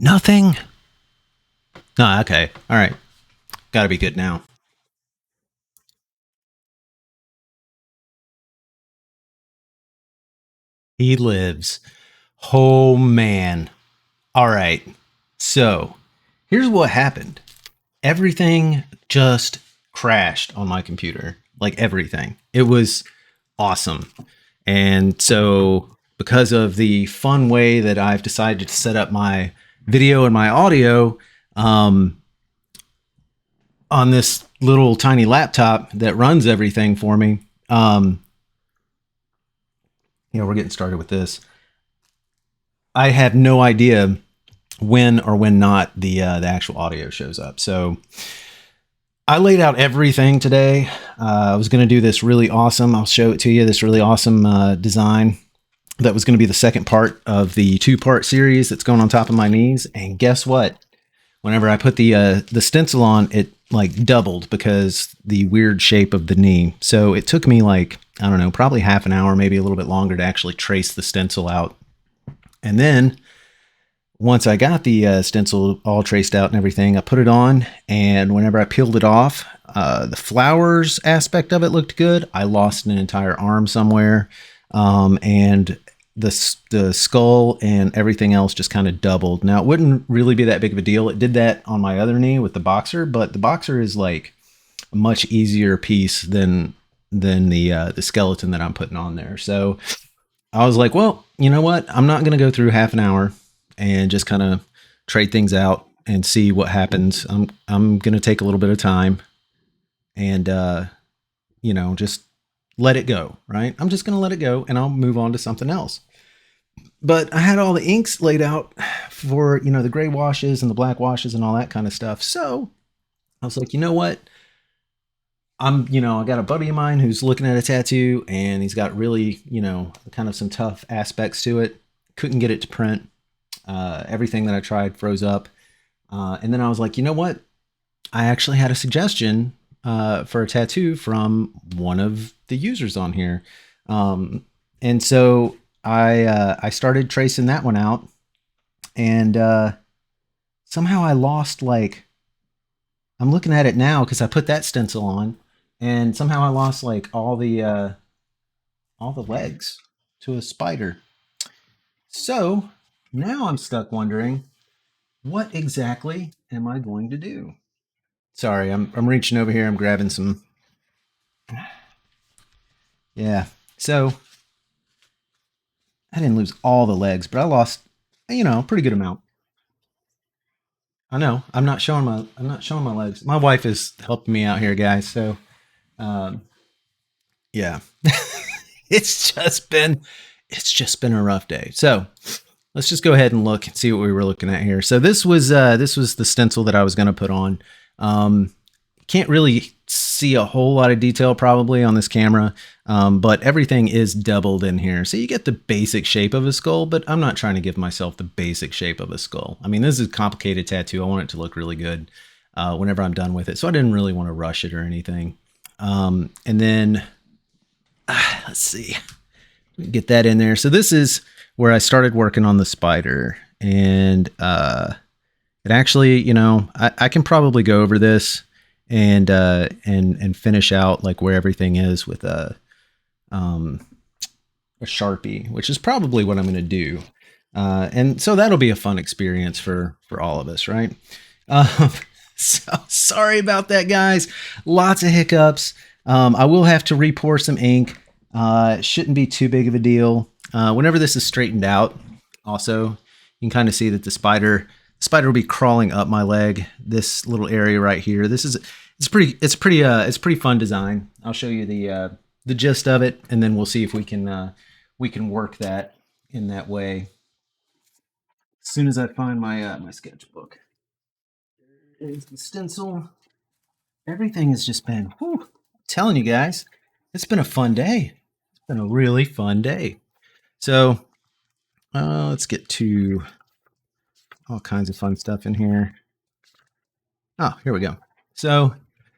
Nothing? Oh, okay. All right. Gotta be good now. He lives. Oh, man. All right. So, here's what happened. Everything just crashed on my computer. Like everything. It was awesome. And so, because of the fun way that I've decided to set up my video and my audio, um, on this little tiny laptop that runs everything for me, we're getting started with this. I have no idea when or when not the actual audio shows up. So I laid out everything today. I was going to do this really awesome. I'll show it to you. This really awesome design that was going to be the second part of the 2-part series that's going on top of my knees. And guess what? Whenever I put the stencil on, it like doubled because the weird shape of the knee. So it took me like, I don't know, probably half an hour, maybe a little bit longer to actually trace the stencil out. And then once I got the stencil all traced out and everything, I put it on. And whenever I peeled it off, the flowers aspect of it looked good. I lost an entire arm somewhere. And the skull and everything else just kind of doubled. Now, it wouldn't really be that big of a deal. It did that on my other knee with the boxer, but the boxer is like a much easier piece than the skeleton that I'm putting on there. So I was like, well, you know what? I'm not going to go through half an hour and just kind of trade things out and see what happens. I'm going to take a little bit of time and, just let it go, right? I'm just going to let it go and I'll move on to something else. But I had all the inks laid out for, the gray washes and the black washes and all that kind of stuff. So I was like, you know what? I got a buddy of mine who's looking at a tattoo and he's got really, kind of some tough aspects to it. Couldn't get it to print. Everything that I tried froze up. And then I was like, you know what? I actually had a suggestion for a tattoo from one of the users on here. And so I started tracing that one out, and somehow I lost, like, I'm looking at it now because I put that stencil on, and somehow I lost like all the legs to a spider. So now I'm stuck wondering, what exactly am I going to do? Sorry, I'm reaching over here. I'm grabbing some. Yeah. So I didn't lose all the legs, but I lost, a pretty good amount. I know. I'm not showing my legs. My wife is helping me out here, guys. So, um, yeah, it's just been a rough day. So let's just go ahead and look and see what we were looking at here. So this was the stencil that I was going to put on. Can't really see a whole lot of detail probably on this camera, but everything is doubled in here. So you get the basic shape of a skull, but I'm not trying to give myself the basic shape of a skull. I mean, this is a complicated tattoo. I want it to look really good whenever I'm done with it. So I didn't really want to rush it or anything. And then, let's see, get that in there. So this is where I started working on the spider, and it actually, I can probably go over this and finish out like where everything is with a Sharpie, which is probably what I'm going to do. And so that'll be a fun experience for all of us, right? Um, so sorry about that, guys. Lots of hiccups. I will have to re-pour some ink. Shouldn't be too big of a deal. Whenever this is straightened out, also, you can kind of see that the spider will be crawling up my leg. This little area right here. It's pretty fun design. I'll show you the gist of it, and then we'll see if we can work that in that way. As soon as I find my sketchbook, there's the stencil. Everything has just been, whew, I'm telling you guys, it's been a fun day. It's been a really fun day. So let's get to all kinds of fun stuff in here. Oh, here we go. So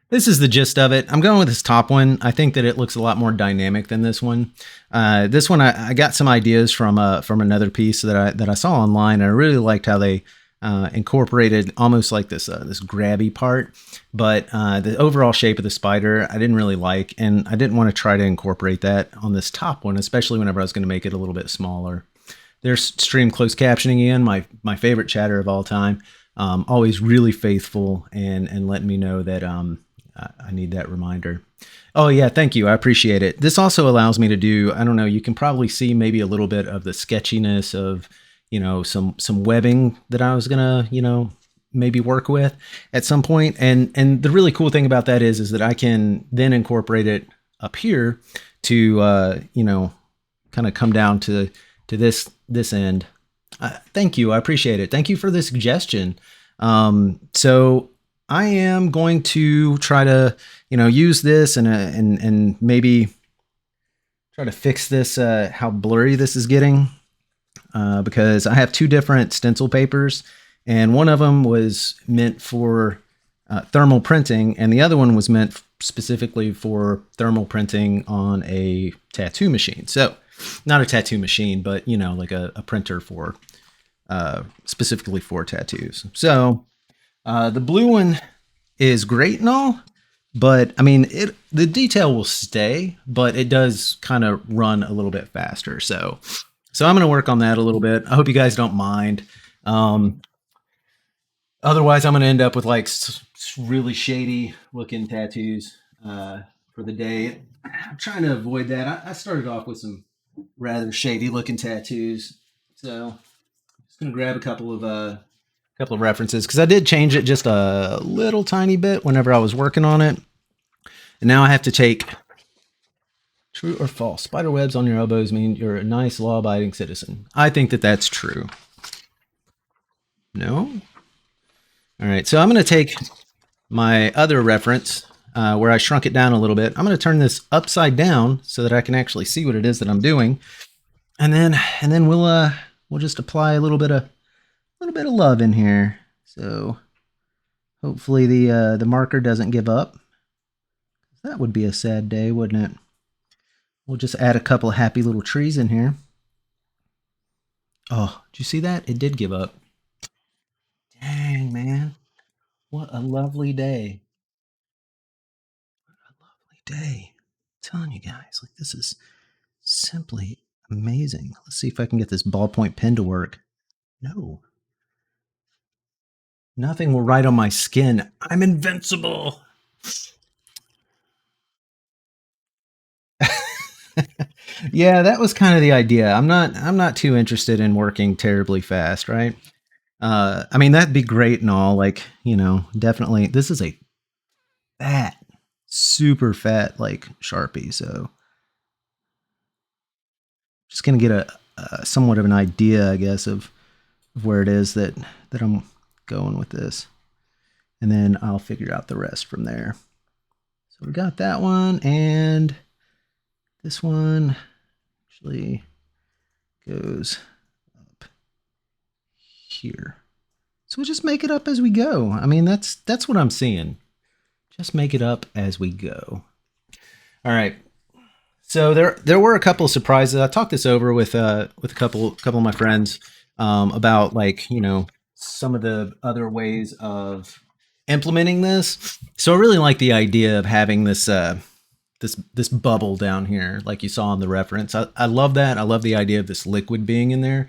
this is the gist of it. I'm going with this top one. I think that it looks a lot more dynamic than this one. This one, I got some ideas from another piece that I saw online. And I really liked how they incorporated almost like this grabby part, but the overall shape of the spider I didn't really like, and I didn't want to try to incorporate that on this top one, especially whenever I was going to make it a little bit smaller. There's stream closed captioning in, my favorite chatter of all time. Always really faithful and letting me know that I need that reminder. Oh yeah, thank you. I appreciate it. This also allows me to do, I don't know, you can probably see maybe a little bit of the sketchiness of, some webbing that I was gonna, maybe work with at some point. And the really cool thing about that is that I can then incorporate it up here to kind of come down to this end. Thank you. I appreciate it. Thank you for the suggestion. So I am going to try to, use this and maybe try to fix this, how blurry this is getting, because I have two different stencil papers, and one of them was meant for thermal printing, and the other one was meant specifically for thermal printing on a tattoo machine. So not a tattoo machine, but like a printer for specifically for tattoos. So the blue one is great and all, but I mean, the detail will stay, but it does kind of run a little bit faster. So I'm going to work on that a little bit. I hope you guys don't mind. Otherwise, I'm going to end up with like really shady looking tattoos for the day. I'm trying to avoid that. I started off with some rather shady looking tattoos, so I'm just going to grab a couple of references, because I did change it just a little tiny bit whenever I was working on it, and now I have to take. True or false? Spider webs on your elbows mean you're a nice, law-abiding citizen. I think that that's true. No? All right, so I'm going to take my other reference where I shrunk it down a little bit. I'm going to turn this upside down so that I can actually see what it is that I'm doing, and then we'll just apply a little bit of love in here. So hopefully the marker doesn't give up. That would be a sad day, wouldn't it? We'll just add a couple of happy little trees in here. Oh, did you see that? It did give up. Dang, man. What a lovely day. What a lovely day. I'm telling you guys, like, this is simply amazing. Let's see if I can get this ballpoint pen to work. No. Nothing will write on my skin. I'm invincible. Yeah, that was kind of the idea. I'm not too interested in working terribly fast, right? I mean, that'd be great and all, like, definitely. This is a fat, super fat, like, Sharpie. So just gonna get a somewhat of an idea, I guess, of where it is that I'm going with this, and then I'll figure out the rest from there. So we got that one, and this one actually goes up here. So we'll just make it up as we go. I mean, that's what I'm seeing. Just make it up as we go. All right. So there were a couple of surprises. I talked this over with a couple of my friends about, like, some of the other ways of implementing this. So I really like the idea of having this this bubble down here, like you saw in the reference. I love that. I love the idea of this liquid being in there.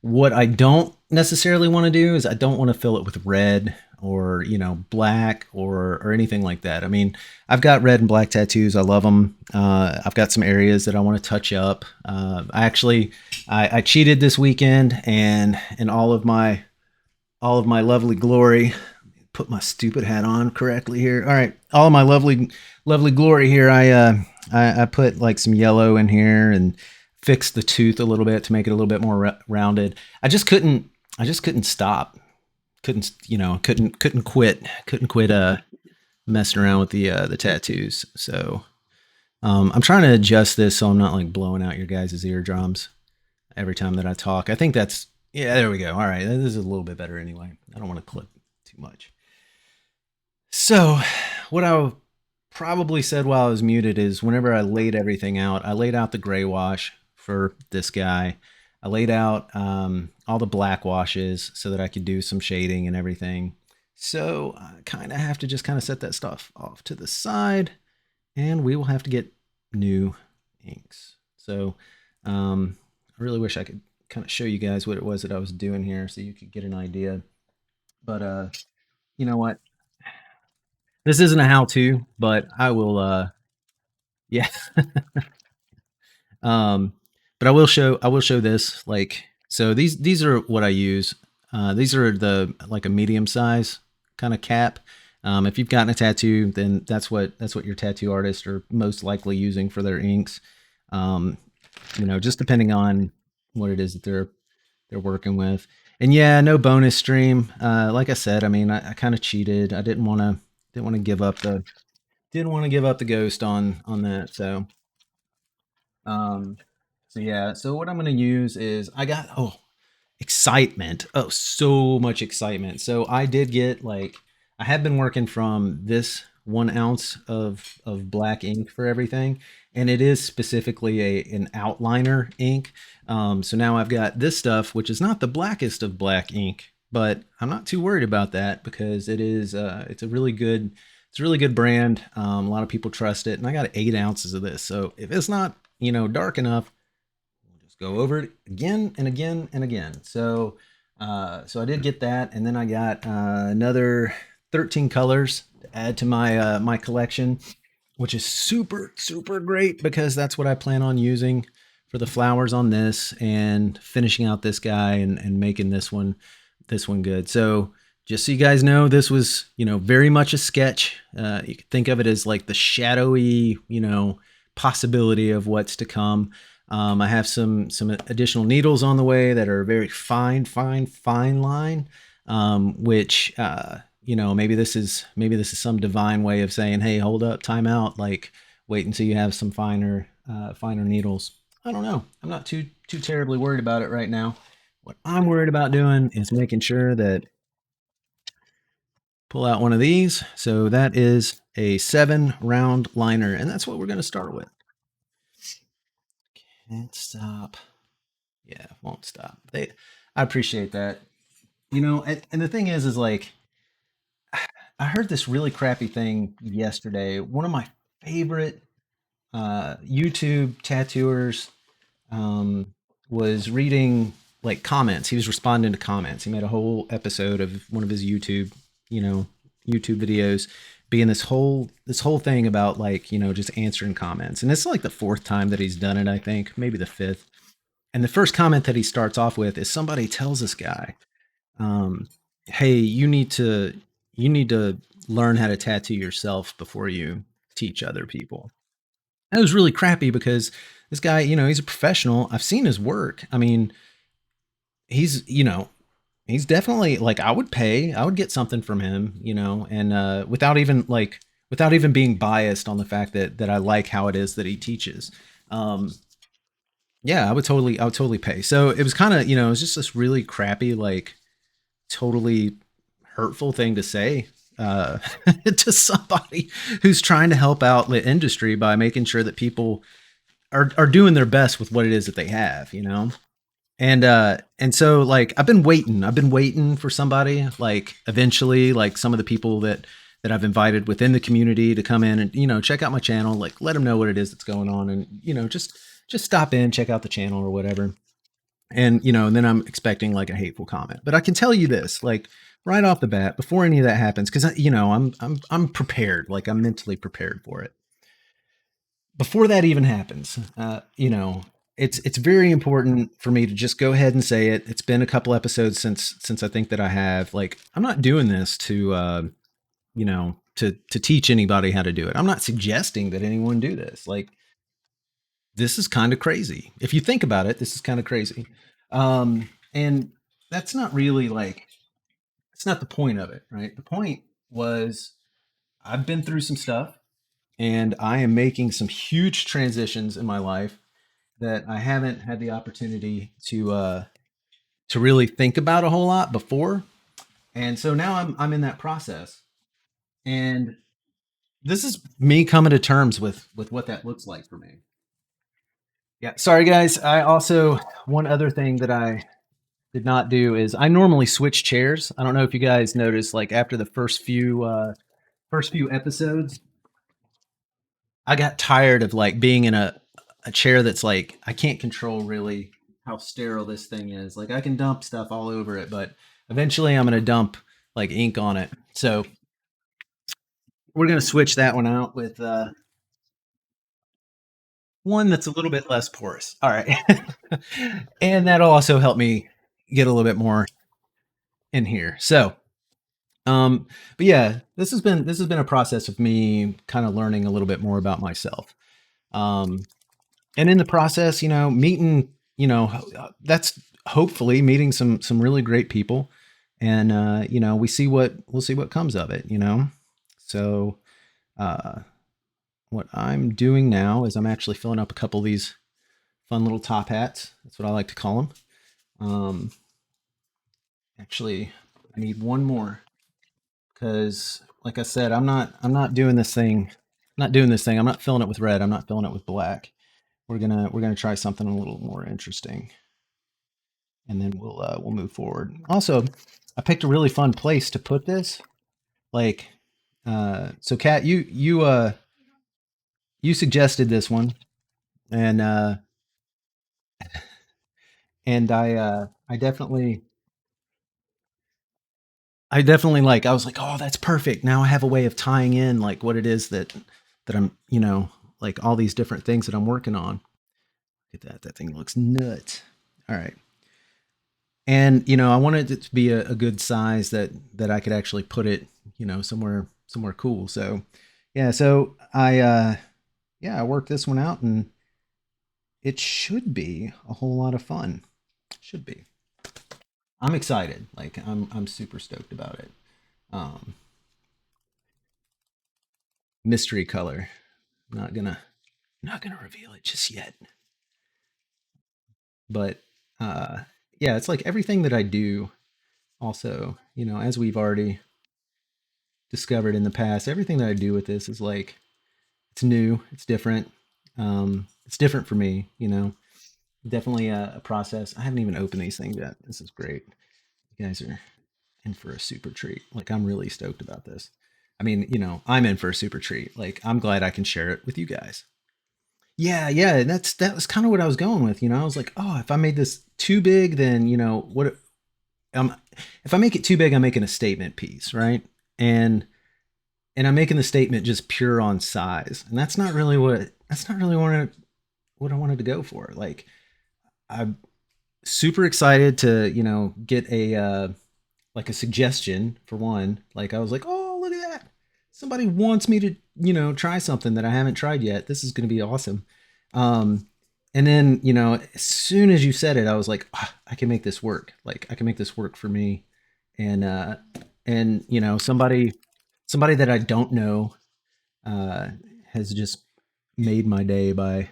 What I don't necessarily want to do is I don't want to fill it with red or, black or anything like that. I mean, I've got red and black tattoos. I love them. I've got some areas that I want to touch up. I cheated this weekend, and in all of my lovely glory, put my stupid hat on correctly here. All right. All of my lovely glory here. I put like some yellow in here and fixed the tooth a little bit to make it a little bit more rounded. I just couldn't stop. Couldn't quit messing around with the tattoos. So I'm trying to adjust this so I'm not like blowing out your guys' eardrums every time that I talk. I think that's, yeah, there we go. All right. This is a little bit better anyway. I don't want to clip too much. So what I probably said while I was muted is, whenever I laid everything out, I laid out the gray wash for this guy. I laid out all the black washes so that I could do some shading and everything. So I kind of have to just kind of set that stuff off to the side, and we will have to get new inks. So I really wish I could kind of show you guys what it was that I was doing here so you could get an idea. But you know what? This isn't a how-to, but I will yeah. Um, but I will show this, like, so these are what I use. These are the like a medium size kind of cap. If you've gotten a tattoo, then that's what your tattoo artists are most likely using for their inks. Um, just depending on what it is that they're working with. And yeah, no bonus stream. Like I said, I mean, I kind of cheated. I didn't want to give up the ghost on that. Um, so yeah, so what I'm gonna use is I got excitement. Oh, so much excitement. So I did get like I have been working from this 1 ounce of black ink for everything, and it is specifically an outliner ink. So now I've got this stuff, which is not the blackest of black ink, but I'm not too worried about that because it's a really good brand. A lot of people trust it, and I got 8 ounces of this. So if it's not dark enough, just go over it again and again and again. So I did get that, and then I got another 13 colors to add to my collection, which is super super great because that's what I plan on using for the flowers on this and finishing out this guy and making this one good. So just so you guys know, this was very much a sketch. You could think of it as like the shadowy possibility of what's to come. I have some additional needles on the way that are very fine line, which maybe this is some divine way of saying, hey, hold up, time out, like wait until you have some finer needles. I don't know. I'm not too terribly worried about it right now. What I'm worried about doing is making sure that pull out one of these. So that is a 7 round liner, and that's what we're going to start with. Can't stop. Yeah, won't stop. I appreciate that. And the thing is like, I heard this really crappy thing yesterday. One of my favorite YouTube tattooers was reading like comments. He was responding to comments. He made a whole episode of one of his you know, YouTube videos being this whole thing about like, just answering comments. And it's like the fourth time that he's done it, I think, maybe the fifth. And the first comment that he starts off with is somebody tells this guy, um, "Hey, you need to learn how to tattoo yourself before you teach other people." That was really crappy because this guy, he's a professional. I've seen his work. I mean, he's definitely like I would get something from him, and without even being biased on the fact that I like how it is that he teaches. Um, yeah, I would totally pay. So it was kind of, it was just this really crappy, like totally hurtful thing to say to somebody who's trying to help out the industry by making sure that people are doing their best with what it is that they have. And so like I've been waiting for somebody, like eventually, like some of the people that I've invited within the community to come in and check out my channel, like let them know what it is that's going on, and just stop in, check out the channel or whatever. And then I'm expecting like a hateful comment. But I can tell you this, like right off the bat, before any of that happens, because I'm prepared, like I'm mentally prepared for it. Before that even happens, it's very important for me to just go ahead and say it. It's been a couple episodes since I think that I have. Like, I'm not doing this to teach anybody how to do it. I'm not suggesting that anyone do this. Like, this is kind of crazy. If you think about it, this is kind of crazy. And that's not really like, it's not the point of it, right? The point was I've been through some stuff and I am making some huge transitions in my life that I haven't had the opportunity to really think about a whole lot before. And so now I'm in that process. And this is me coming to terms with what that looks like for me. Yeah, sorry guys. I also one other thing that I did not do is I normally switch chairs. I don't know if you guys noticed, like after the first few episodes, I got tired of like being in a chair that's like I can't control really how sterile this thing is. Like I can dump stuff all over it, but eventually I'm gonna dump like ink on it. So we're gonna switch that one out with one that's a little bit less porous. All right. And that'll also help me get a little bit more in here. So um, but yeah, this has been a process of me kind of learning a little bit more about myself. Um, and in the process, meeting, that's hopefully meeting some really great people, and we'll see what comes of it. So uh, what I'm doing now is I'm actually filling up a couple of these fun little top hats. That's what I like to call them. Um, actually, I need one more because, like I said, I'm not doing this thing. Not doing this thing. I'm not filling it with red. I'm not filling it with black. We're gonna try something a little more interesting, and then we'll move forward. Also, I picked a really fun place to put this. Like, so Kat, you suggested this one, and I definitely like. I was like, oh, that's perfect. Now I have a way of tying in like what it is that I'm, like all these different things that I'm working on. Look at that. That thing looks nuts. All right. And I wanted it to be a good size that I could actually put it, somewhere cool. So yeah, so I worked this one out, and it should be a whole lot of fun. Should be. I'm excited. Like I'm super stoked about it. Um, Mystery color. Not gonna not gonna reveal it just yet. But uh, yeah, it's like everything that I do. Also, as we've already discovered in the past, everything that I do with this is like it's new, it's different. It's different for me. Definitely a process. I haven't even opened these things yet. This is great. You guys are in for a super treat. Like I'm really stoked about this. I mean, I'm in for a super treat. Like I'm glad I can share it with you guys. Yeah, yeah, that was kind of what I was going with. I was like, oh, if I made this too big, then what? Um, if I make it too big, I'm making a statement piece, right? And I'm making the statement just pure on size, and that's not really what I wanted to go for. Like I'm super excited to get a like a suggestion for one. Like I was like, oh, look at that, somebody wants me to try something that I haven't tried yet. This is going to be awesome. Um, and then as soon as you said it, I was like, ah, I can make this work. Like I can make this work for me, and somebody that I don't know uh, has just made my day by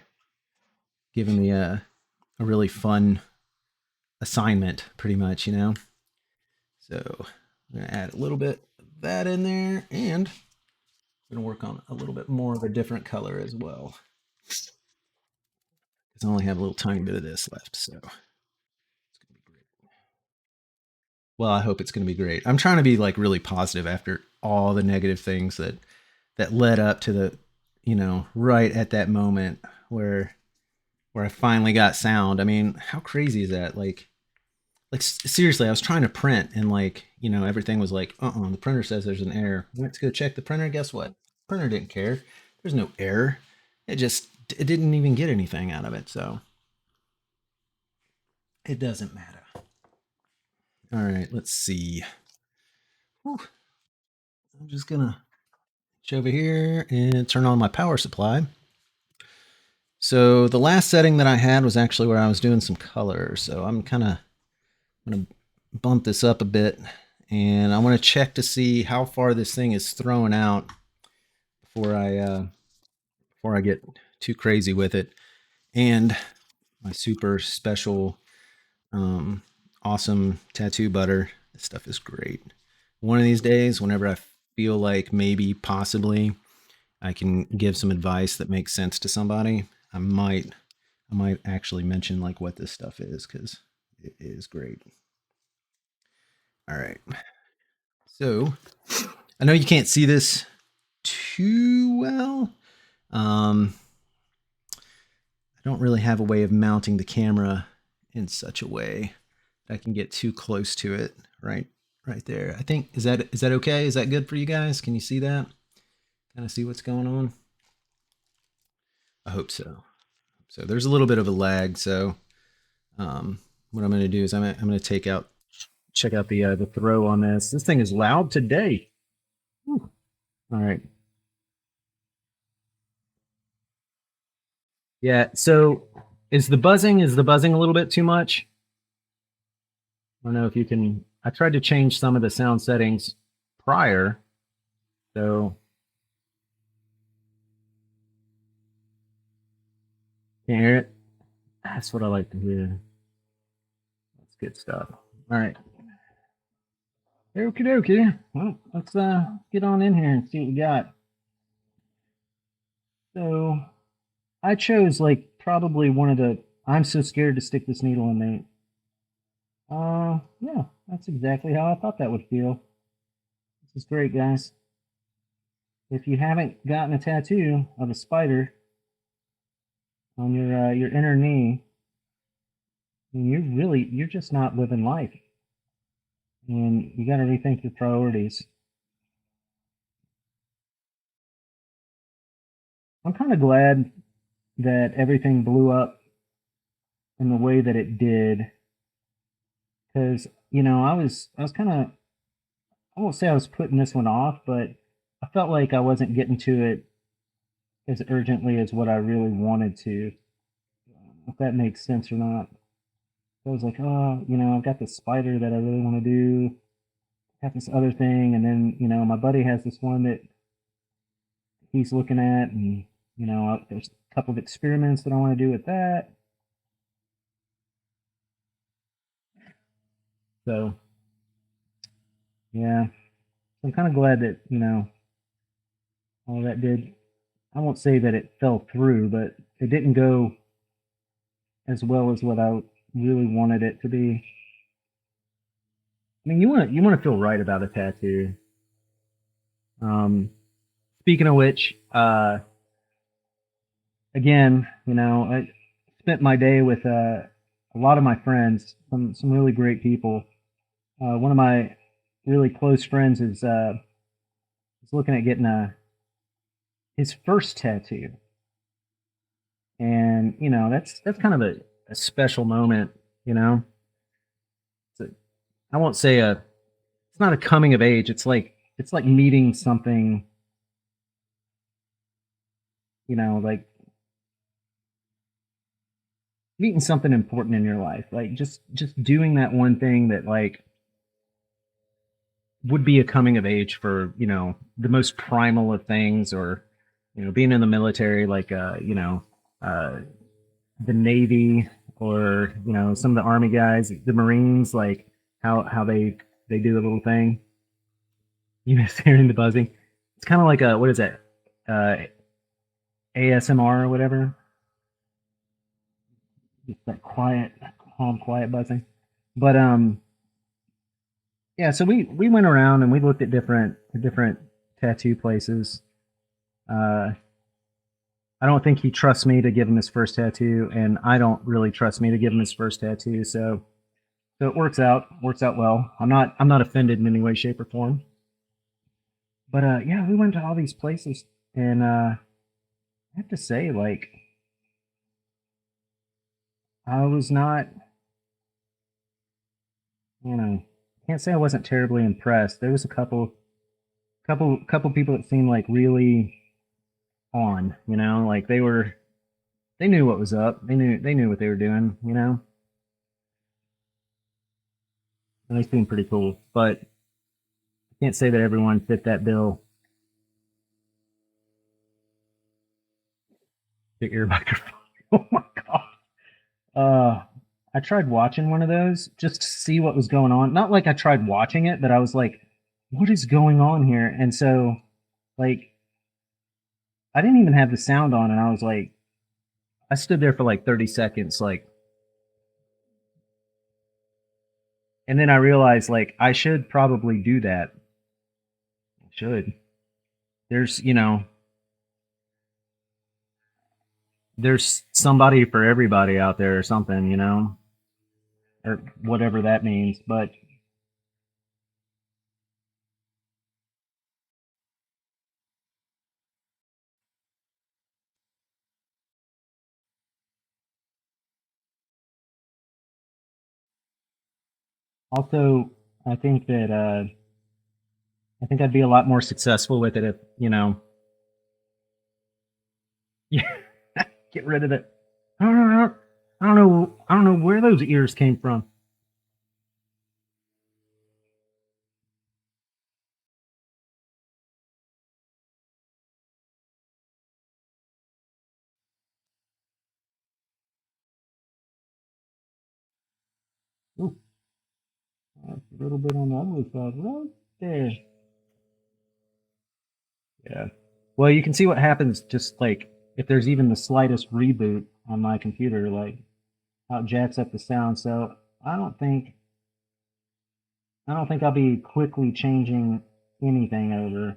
giving me a really fun assignment, pretty much. So I'm gonna add a little bit of that in there, and I'm gonna work on a little bit more of a different color as well, because I only have a little tiny bit of this left. So it's gonna be great. Well, I hope it's gonna be great. I'm trying to be like really positive after all the negative things that led up to the right at that moment where I finally got sound. I mean, how crazy is that? Like seriously, I was trying to print, and like everything was like, the printer says there's an error. Went to go check the printer. Guess what? Printer didn't care. There's no error. It didn't even get anything out of it. So it doesn't matter. All right, let's see. Whew. I'm just gonna reach over here and turn on my power supply. So the last setting that I had was actually where I was doing some color. So I'm gonna bump this up a bit, and I want to check to see how far this thing is thrown out before I get too crazy with it. And my super special, um, awesome tattoo butter. This stuff is great. One of these days, whenever I feel like maybe possibly I can give some advice that makes sense to somebody, I I might actually mention like what this stuff is because it is great. All right. So I know you can't see this too well. I don't really have a way of mounting the camera in such a way that I can get too close to it. Right there. I think is that okay? Is that good for you guys? Can you see that? Kind of see what's going on? I hope so. So there's a little bit of a lag. So what I'm going to do is I'm going to check out the throw on this. This thing is loud today. Whew. All right. Yeah. So is the buzzing a little bit too much? I don't know if you can. I tried to change some of the sound settings prior, so can't hear it. That's what I like to hear. That's good stuff. All right. Okie dokie. Well, let's get on in here and see what we got. So I chose like probably one of the. I'm so scared to stick this needle in me. Yeah, that's exactly how I thought that would feel. This is great, guys. If you haven't gotten a tattoo of a spider on your inner knee, I mean, you're just not living life, and you got to rethink your priorities. I'm kind of glad that everything blew up in the way that it did, because I was kind of, I won't say I was putting this one off, but I felt like I wasn't getting to it as urgently as what I really wanted to, if that makes sense or not. I was like, oh, I've got this spider that I really want to do, got this other thing, and then my buddy has this one that he's looking at, and there's a couple of experiments that I want to do with that. So yeah, I'm kind of glad that all that did. I won't say that it fell through, but it didn't go as well as what I really wanted it to be. I mean, you want to feel right about a tattoo. Um, Speaking of which, again, I spent my day with a lot of my friends, some really great people. One of my really close friends is looking at getting his first tattoo, and that's kind of a special moment. You know, I won't say it's not a coming of age. It's like meeting something. Like meeting something important in your life. Like just doing that one thing that like would be a coming of age for the most primal of things, or being in the military, like uh the Navy, or some of the Army guys, the Marines, like how they do a little thing. Hearing the buzzing, it's kind of like a, what is that, uh ASMR or whatever. Just that quiet, calm, quiet buzzing. But yeah, so we went around and we looked at different tattoo places. uh I don't think he trusts me to give him his first tattoo, and I don't really trust me to give him his first tattoo. So it works out well. I'm not offended in any way, shape, or form. But yeah, we went to all these places, and I have to say, like, I was not, can't say I wasn't terribly impressed. There was a couple people that seemed like really on, like they knew what was up. They knew what they were doing, and they seemed pretty cool. But I can't say that everyone fit that bill. The ear microphone. Oh my god. I tried watching one of those just to see what was going on. Not like I tried watching it, but I was like, what is going on here? And so, like, I didn't even have the sound on, and I was like, I stood there for like 30 seconds, like, and then I realized like I should probably do that. I should. There's, there's somebody for everybody out there or something, or whatever that means. But also, I think that I think I'd be a lot more successful with it if, get rid of it. I don't know. I don't know. I don't know where those ears came from. Ooh, that's a little bit on the ugly side right there. Yeah. Well, you can see what happens just like if there's even the slightest reboot on my computer, like how it jacks up the sound. So I don't think I don't think I'll be quickly changing anything over.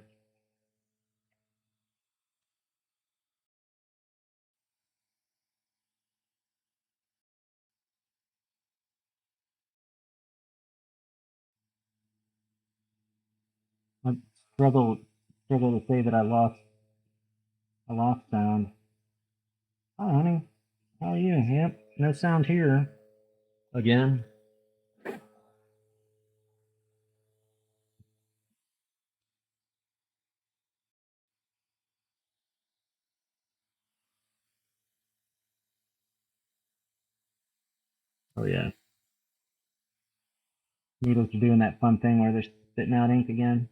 I struggle struggle to say that I lost sound. Hi, honey. How are you? Yep. No sound here. Again. Oh yeah. Needles are doing that fun thing where they're spitting out ink again.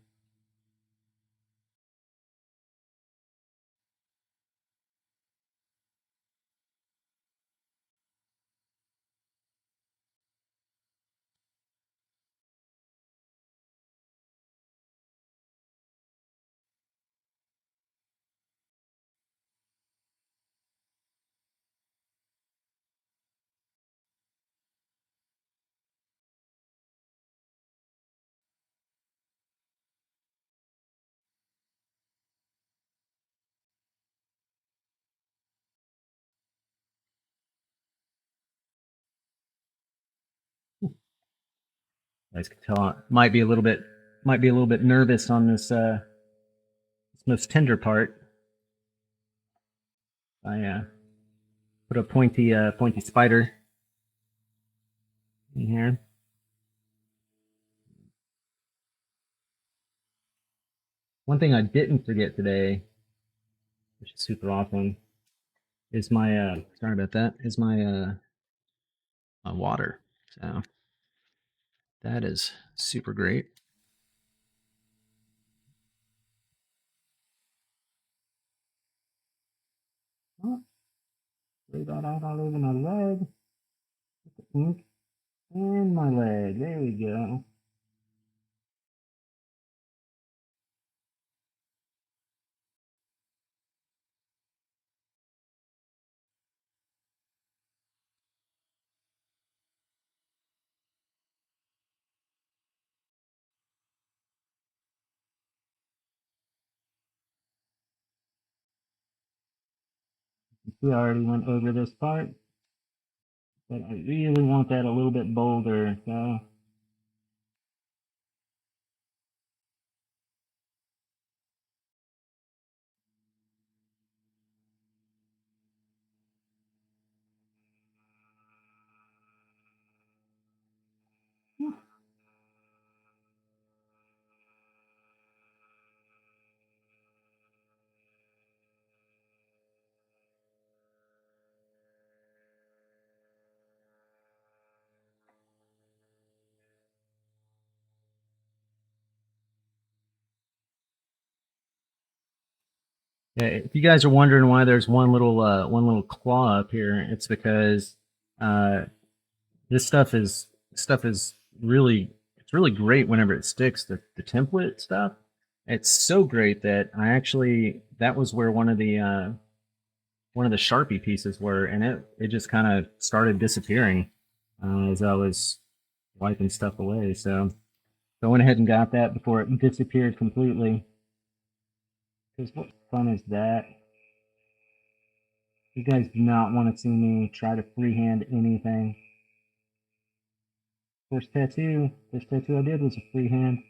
You guys can tell I might be a little bit nervous on this most tender part. I put a pointy spider in here. One thing I didn't forget today, which is super awesome, is my sorry about that, is my water. So that is super great. Oh, lay that out all over my leg. Ink and my leg. There we go. We already went over this part, but I really want that a little bit bolder. So yeah, if you guys are wondering why there's one little claw up here, it's because uh, this stuff is really it's really great whenever it sticks. The template stuff, it's so great that I actually that was where one of the one of the Sharpie pieces were, and it just kind of started disappearing as I was wiping stuff away. So I went ahead and got that before it disappeared completely. Because what fun is that? You guys do not want to see me try to freehand anything. First tattoo I did was a freehand.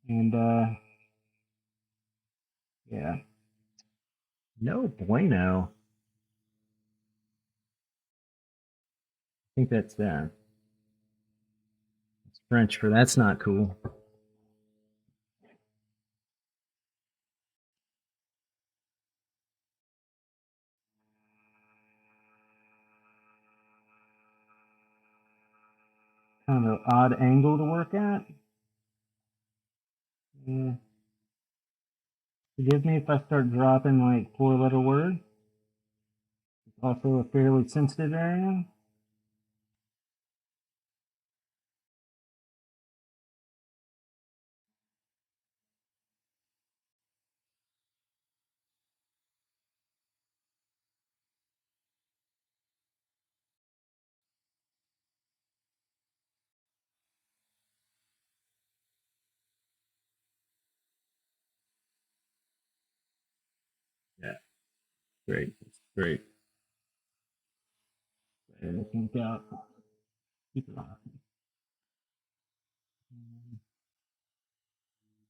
And yeah, no bueno. I think that's that. It's French for that's not cool. Kind of an odd angle to work at. Yeah. Forgive me if I start dropping like 4-letter words. It's also a fairly sensitive area. Yeah, great. It's great. And I think keep it off.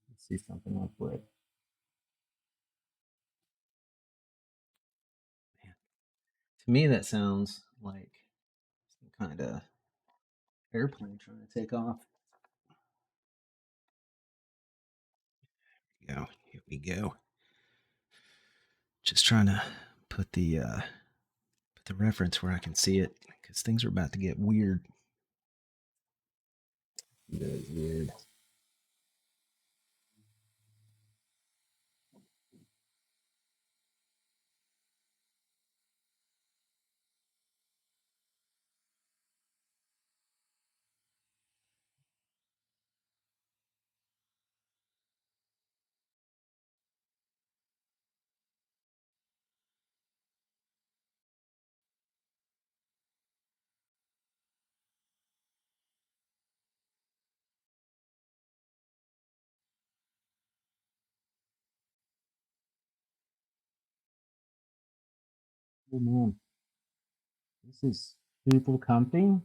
Let's see something real quick. Man, to me, that sounds like some kind of airplane trying to take off. Go. Here we go. Just trying to put the reference where I can see it because things are about to get weird. Very weird. Oh man, this is super comfy.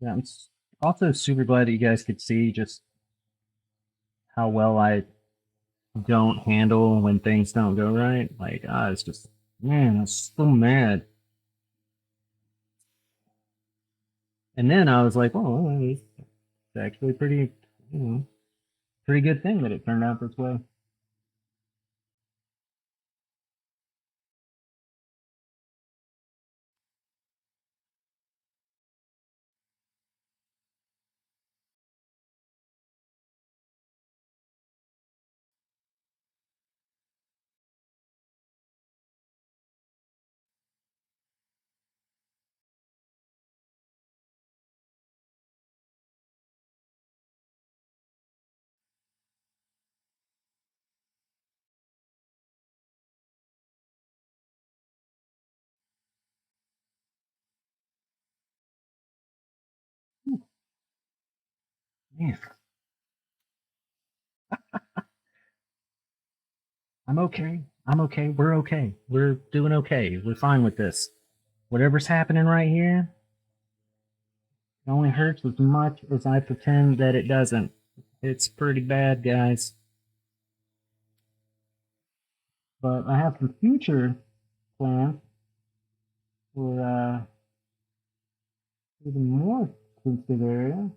Yeah, I'm also super glad that you guys could see just how well I don't handle when things don't go right. Like, it's just, man, I'm so mad. And then I was like, well, it's actually pretty, you know, pretty good thing that it turned out this way. Man, I'm okay. I'm okay. We're okay. We're doing okay. We're fine with this. Whatever's happening right here, it only hurts as much as I pretend that it doesn't. It's pretty bad, guys. But I have some future plans for even more sensitive area.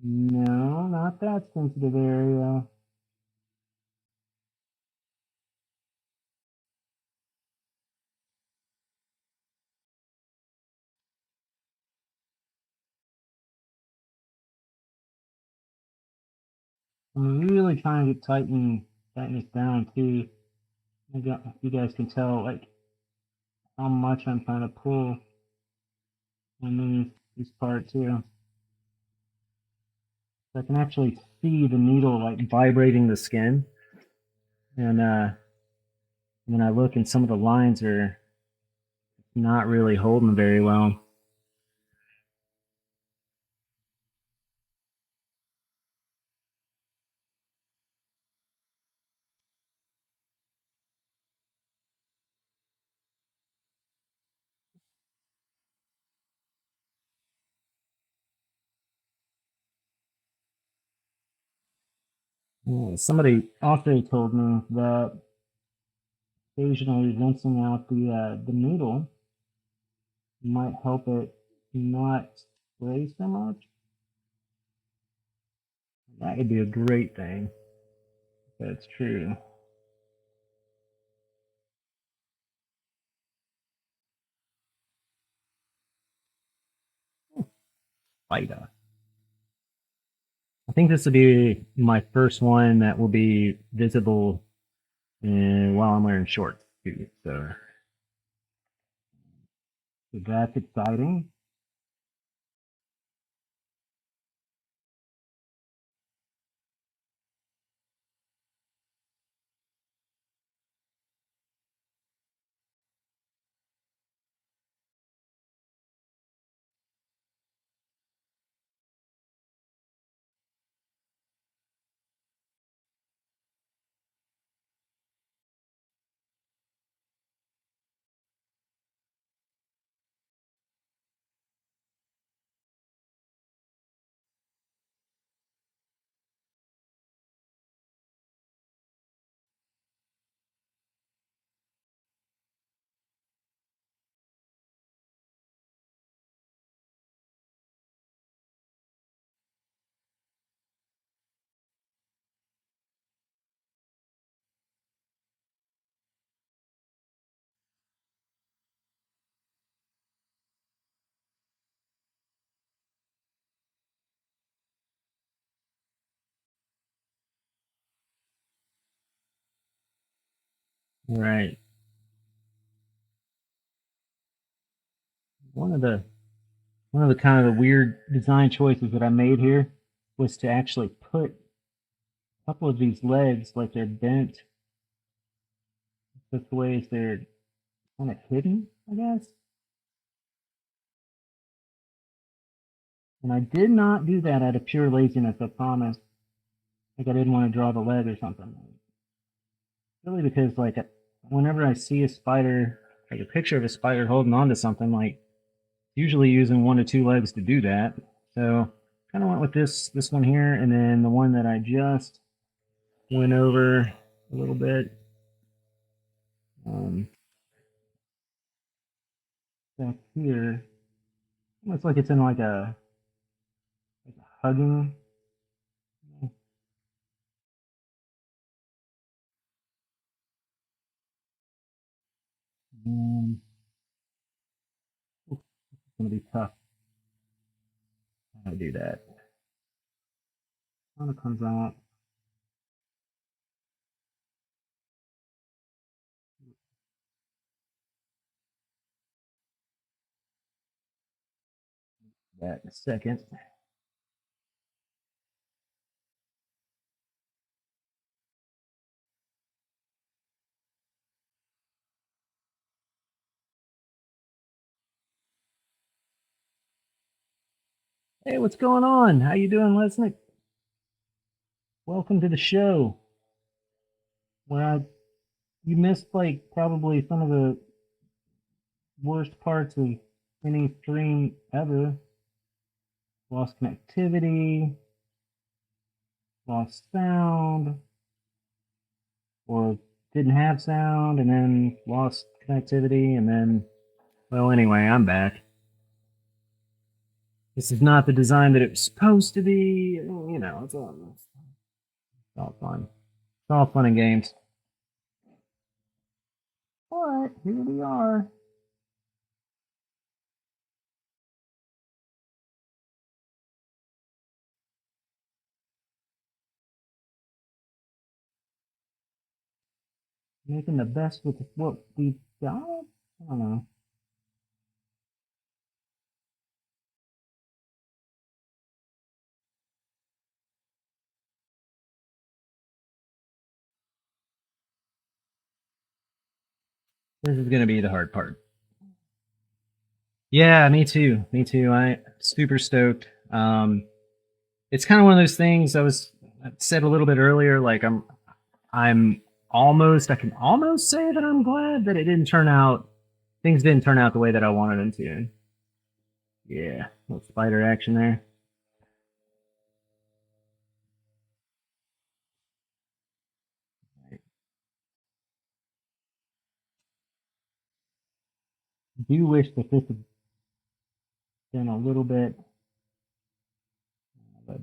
No, not that sensitive area. I'm really trying to tighten this down too. You guys can tell like how much I'm trying to pull on these parts here. So I can actually see the needle like vibrating the skin, and when I look and some of the lines are not really holding very well. Somebody also told me that occasionally rinsing out the needle might help it not spray so much. That would be a great thing. If that's true. Fighter. I think this will be my first one that will be visible while I'm wearing shorts too. So that's exciting. Right. One of the one of the kind of the weird design choices that I made here was to actually put a couple of these legs like they're bent just the ways they're kind of hidden, I guess. And I did not do that out of pure laziness, I promise. Like I didn't want to draw the leg or something. Really because like whenever I see a spider, like a picture of a spider holding on to something, like usually using one to two legs to do that. So kind of went with this one here, and then the one that I just went over a little bit. Um, Back here, looks like it's in like a hugging. Um, it's gonna be tough how to do that. Kind of comes out. That in a second. Hey, what's going on? How you doing, Lesnick? Welcome to the show. Where you missed like probably some of the worst parts of any stream ever. Lost connectivity, lost sound, or didn't have sound and then lost connectivity and then well anyway, I'm back. This is not the design that it was supposed to be. You know, it's all fun. It's all fun and games. But here we are. making the best with what we've got. I don't know. This is gonna be the hard part. Yeah, me too. Me too. I super stoked. It's kind of one of those things I said a little bit earlier. Like I'm almost I can almost say that I'm glad that it didn't turn out things didn't turn out the way that I wanted them to. Yeah, little spider action there. I do wish that this had been a little bit of a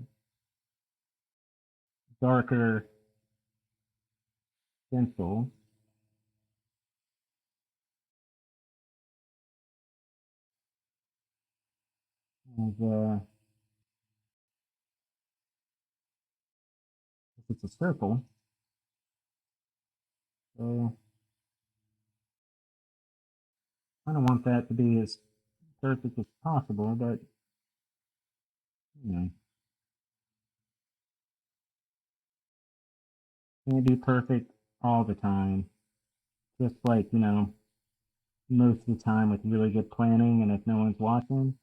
darker stencil. As, if it's a circle, so I don't want that to be as perfect as possible, but you know, can't be perfect all the time. Just like, most of the time with really good planning, and if no one's watching,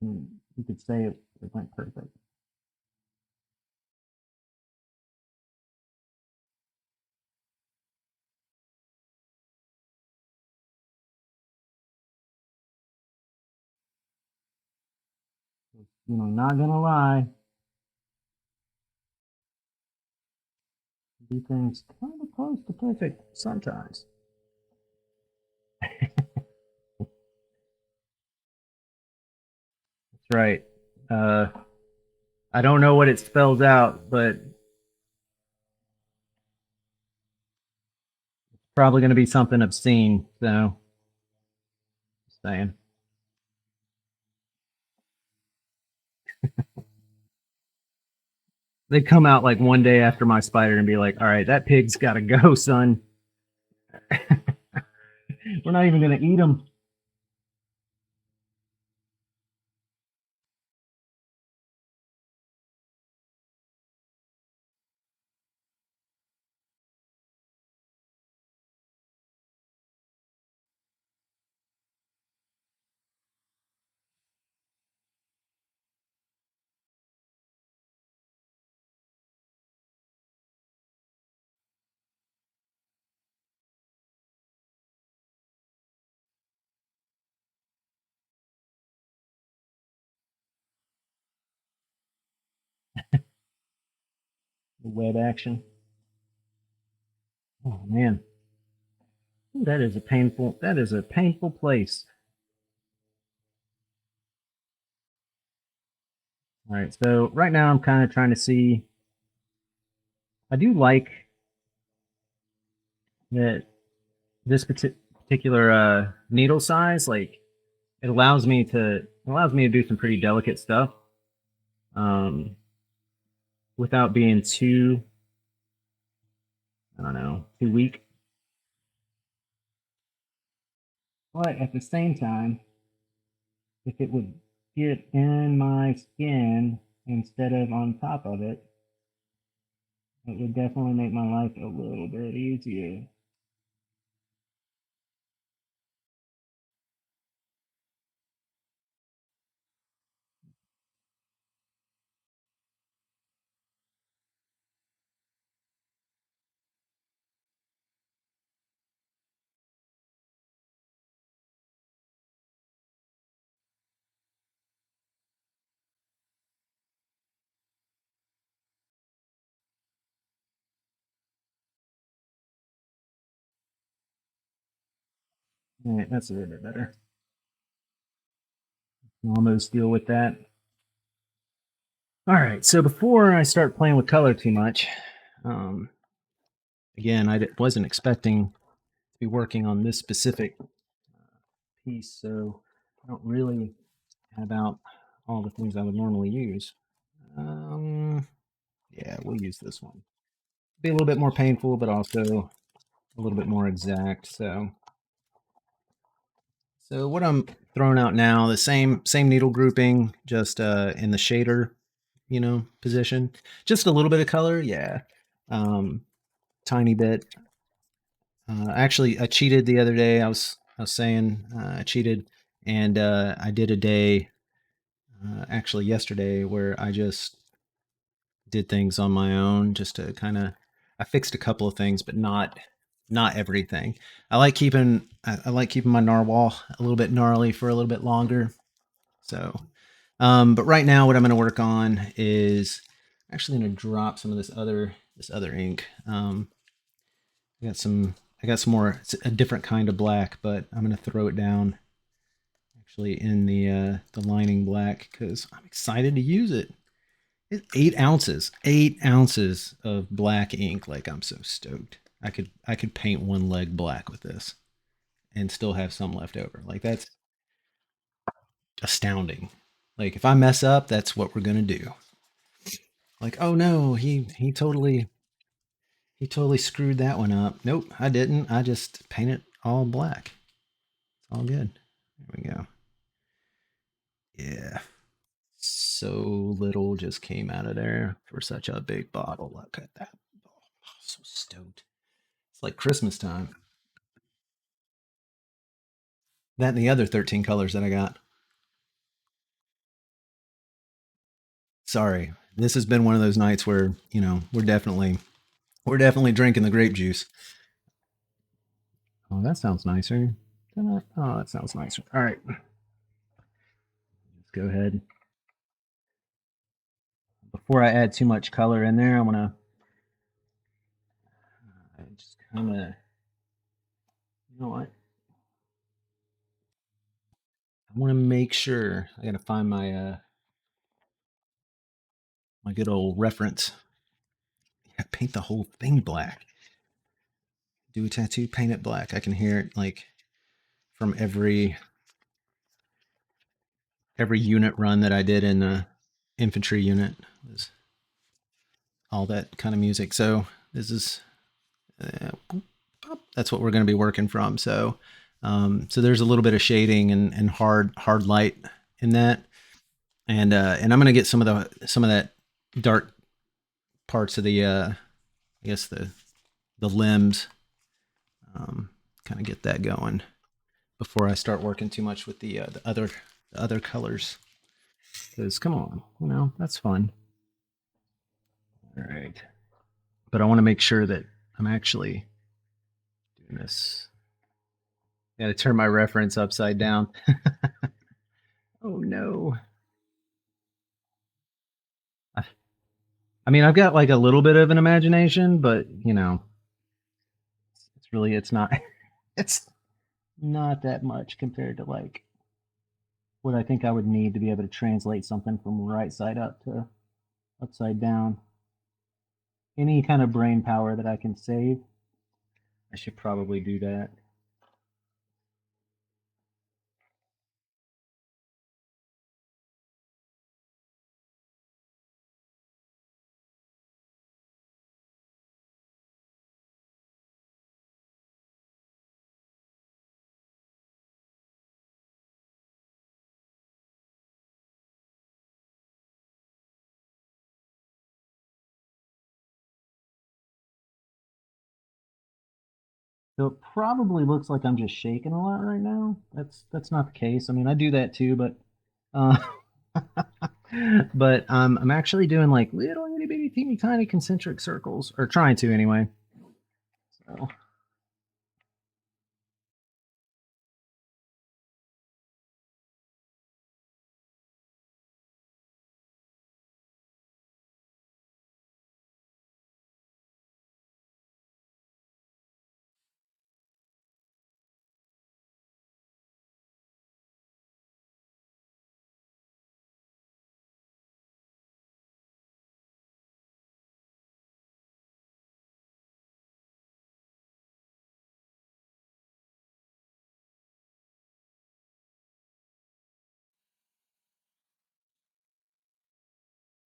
you could say it went perfect. Not gonna lie, do things kind of close to perfect sometimes. That's right. Uh, I don't know what it spells out, but probably going to be something obscene. So, just saying. They'd come out like one day after my spider and be like, "All right, that pig's got to go, son. We're not even going to eat him." The web action. Oh man, that is a painful. That is a painful place. All right, so right now I'm kind of trying to see. I do like that this particular needle size. Like it allows me to do some pretty delicate stuff um, without being too, I don't know, too weak. But at the same time, if it would get in my skin instead of on top of it, it would definitely make my life a little bit easier. All right, that's a little bit better. Almost deal with that. All right, so before I start playing with color too much, um, again, I wasn't expecting to be working on this specific piece, so I don't really have out all the things I would normally use. Yeah, we'll use this one. Be a little bit more painful, but also a little bit more exact. So what I'm throwing out now, the same needle grouping, just in the shader, position. Just a little bit of color, yeah. Um, Tiny bit. Actually, I cheated the other day. I was saying I cheated, and I did a day, actually yesterday, where I just did things on my own, just to kind of. I fixed a couple of things, but not everything. I like keeping my narwhal a little bit gnarly for a little bit longer. So, but right now, what I'm going to work on is actually going to drop some of this other ink. I got some I got some more. It's a different kind of black, but I'm going to throw it down actually in the lining black because I'm excited to use it. It's 8 ounces, 8 ounces of black ink. Like, I'm so stoked. I could paint one leg black with this and still have some left over. Like, that's astounding. Like, if I mess up, that's what we're gonna do. Like, oh no, he totally screwed that one up. Nope, I didn't. I just painted all black. It's all good. There we go. Yeah. So little just came out of there for such a big bottle. Look at that. Oh, so stoked. It's like Christmas time. That and the other 13 colors that I got. Sorry. This has been one of those nights where, we're definitely drinking the grape juice. Oh, that sounds nicer. Oh, that sounds nicer. All right. Let's go ahead. Before I add too much color in there, I want to just kind of, you know what? I want to make sure. I got to find my good old reference. Yeah, paint the whole thing black. Do a tattoo, paint it black. I can hear it like from every unit run that I did in the infantry unit. It was all that kind of music. So this is that's what we're going to be working from. So there's a little bit of shading and hard light in that, and I'm going to get some of that dark parts of I guess the limbs, kind of get that going before I start working too much with the other colors. Because come on, that's fun. All right, but I want to make sure that I'm actually doing this. Got to turn my reference upside down. Oh no. I, I mean, I've got like a little bit of an imagination, but it's not it's not that much compared to like what I think I would need to be able to translate something from right side up to upside down. Any kind of brain power that I can save, I should probably do that. So it probably looks like I'm just shaking a lot right now. That's not the case. I mean, I do that too, but uh, but I'm actually doing like little itty bitty teeny tiny concentric circles, or trying to anyway. So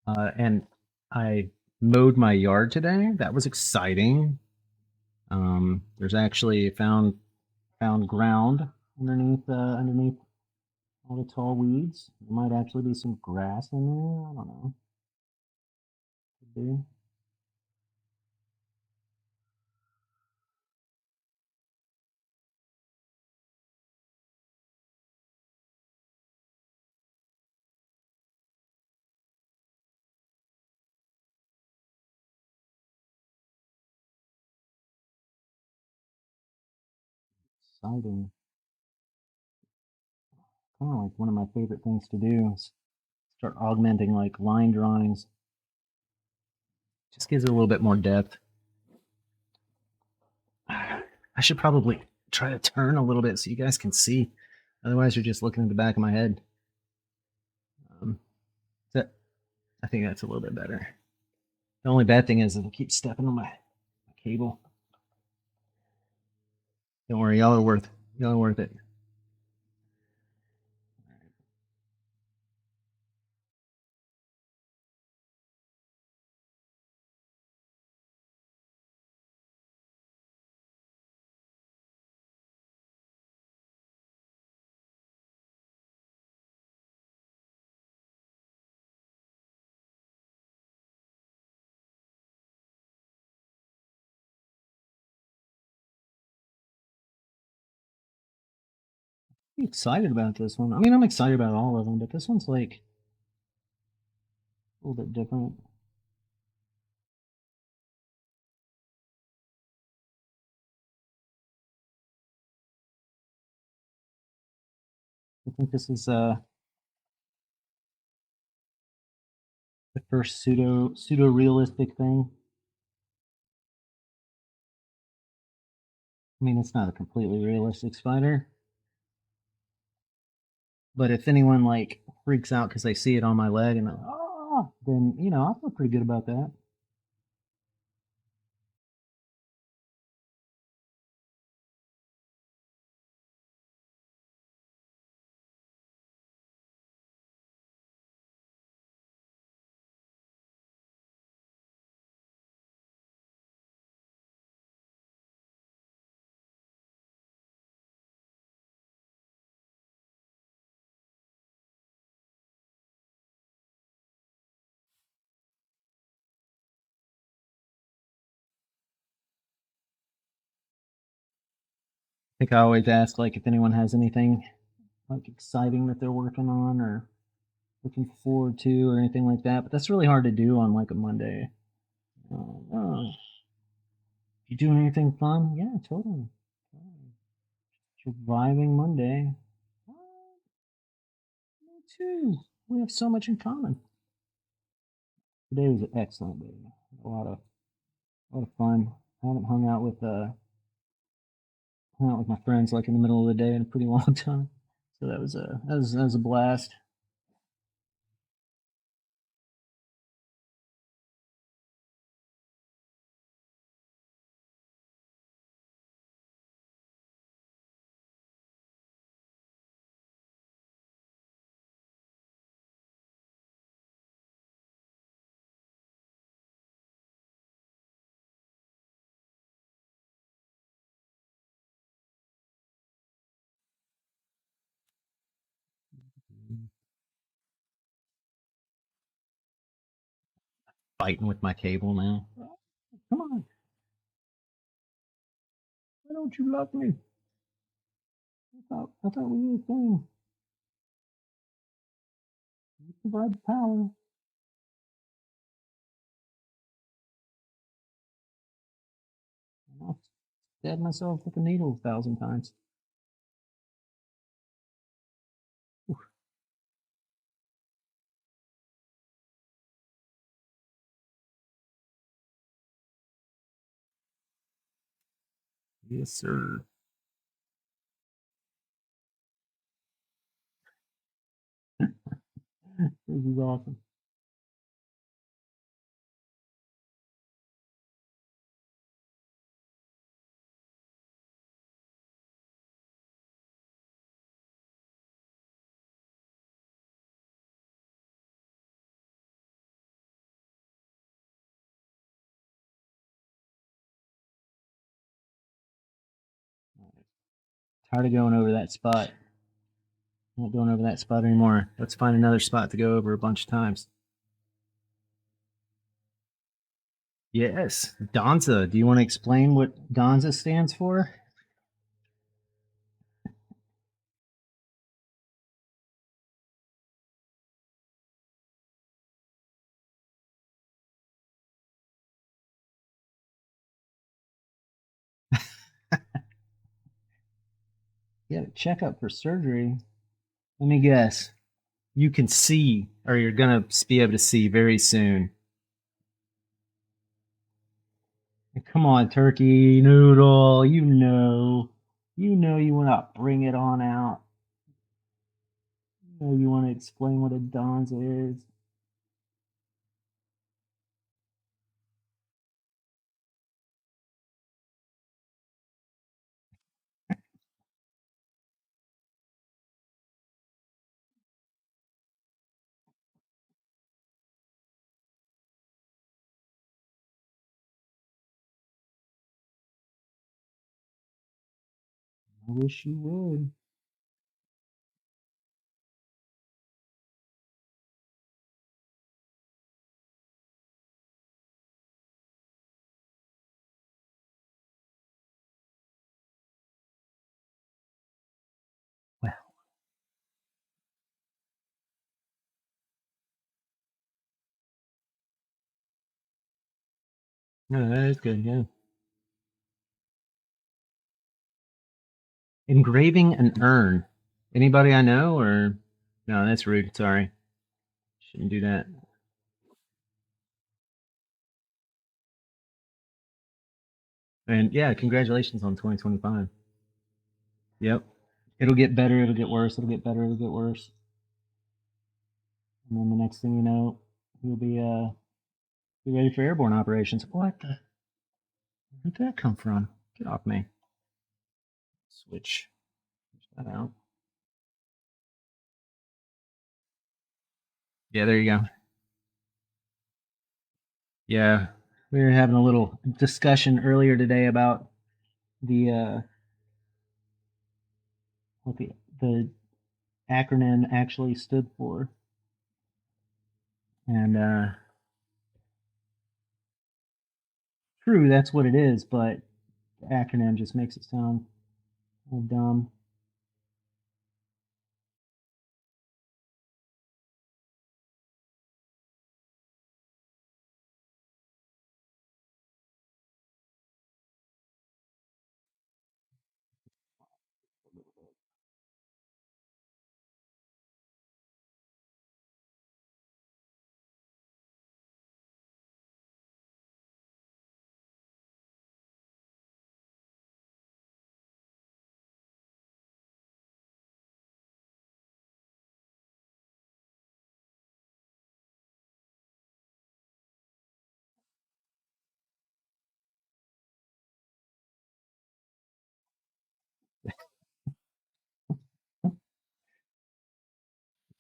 and I mowed my yard today. That was exciting. There's actually found ground underneath all the tall weeds. There might actually be some grass in there. I don't know. Could be. Exciting. Kind of like one of my favorite things to do is start augmenting like line drawings. Just gives it a little bit more depth. I should probably try to turn a little bit so you guys can see. Otherwise, you're just looking at the back of my head. That, I think that's a little bit better. The only bad thing is that I keep stepping on my cable. Don't worry, y'all are worth it. I'm excited about this one. I mean, I'm excited about all of them, but this one's like a little bit different. I think this is the first pseudo realistic thing. I mean, it's not a completely realistic spider, but if anyone like freaks out because they see it on my leg and then you know I feel pretty good about that. I think I always ask like if anyone has anything like exciting that they're working on or looking forward to or anything like that. But that's really hard to do on like a Monday. Oh, you doing anything fun? Yeah, totally. Surviving Monday. Me too. We have so much in common. Today was an excellent day. A lot of fun. I haven't hung out with my friends like in the middle of the day in a pretty long time. So that was a blast. Fighting with my cable now. Come on, why don't you love me? I thought we were a thing. You provide the power. And I'll stab myself with a needle 1,000 times. Yes, sir. This is awesome. Tired of going over that spot. Not going over that spot anymore. Let's find another spot to go over a bunch of times. Yes, Danza. Do you want to explain what Danza stands for? You had a checkup for surgery. Let me guess. You can see, or you're going to be able to see very soon. Come on, turkey noodle. You want to bring it on out. You want to explain what a Danza is. I wish you would. Well, no, that is good. Yeah. Engraving an urn. Anybody I know, or no? That's rude. Sorry, shouldn't do that. And yeah, congratulations on 2025. Yep. It'll get better. It'll get worse. It'll get better. It'll get worse. And then the next thing you know, you'll be ready for airborne operations. What the? Where'd that come from? Get off me. Switch that out. Yeah, there you go. Yeah, we were having a little discussion earlier today about the what the acronym actually stood for, and true, that's what it is. But the acronym just makes it sound dumb.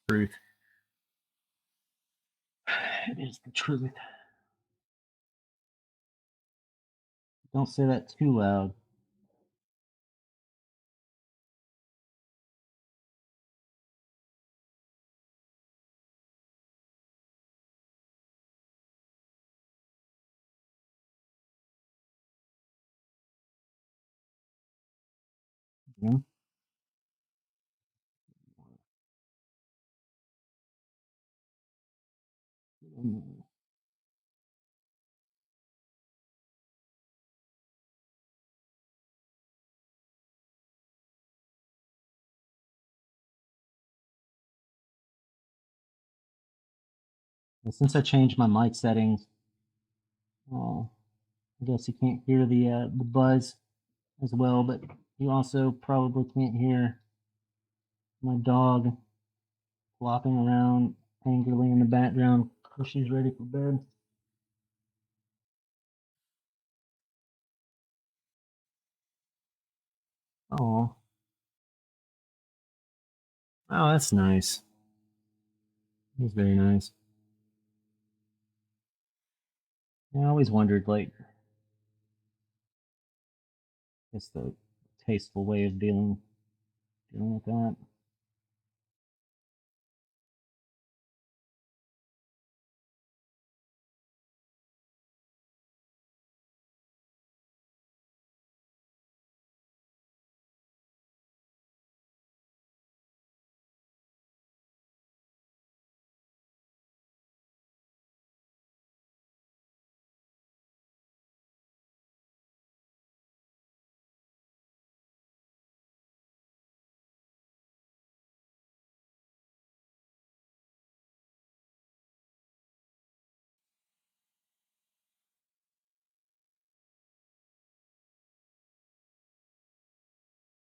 Truth. It is the truth. Don't say that too loud. Yeah. Well, since I changed my mic settings, oh, I guess you can't hear the buzz as well, but you also probably can't hear my dog flopping around angrily in the background because she's ready for bed. Oh, oh, that's nice. That's very nice. Yeah, I always wondered, like, it's the tasteful way of dealing dealing with that.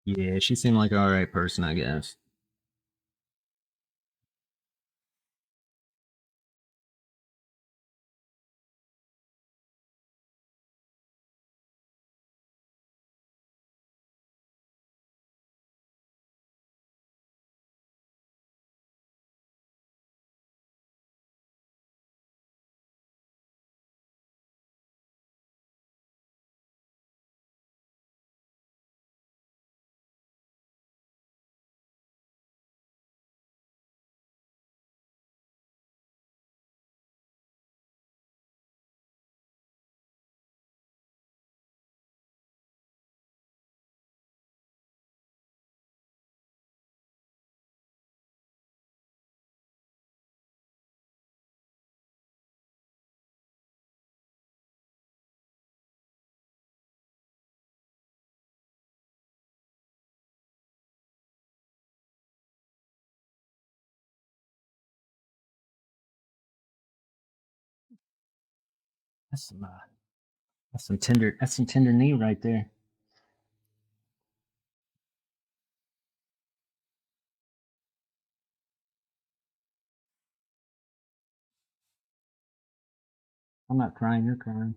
Yeah, she seemed like an alright person, I guess. That's some that's some tender knee right there. I'm not crying, you're crying.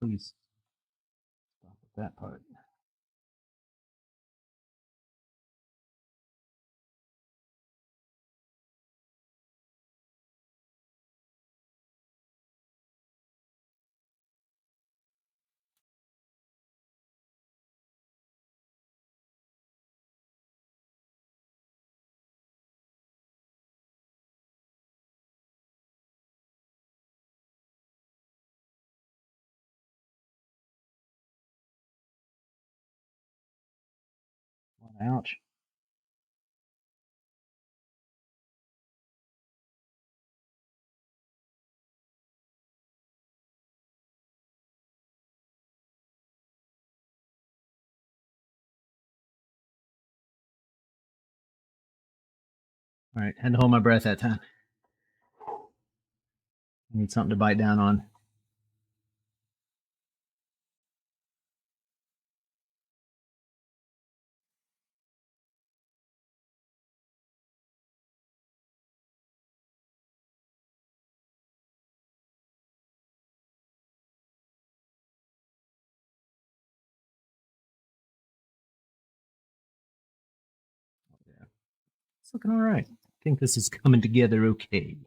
Please stop with that part. Ouch. All right, had to hold my breath that time. I need something to bite down on. Yeah, it's looking all right. I think this is coming together okay.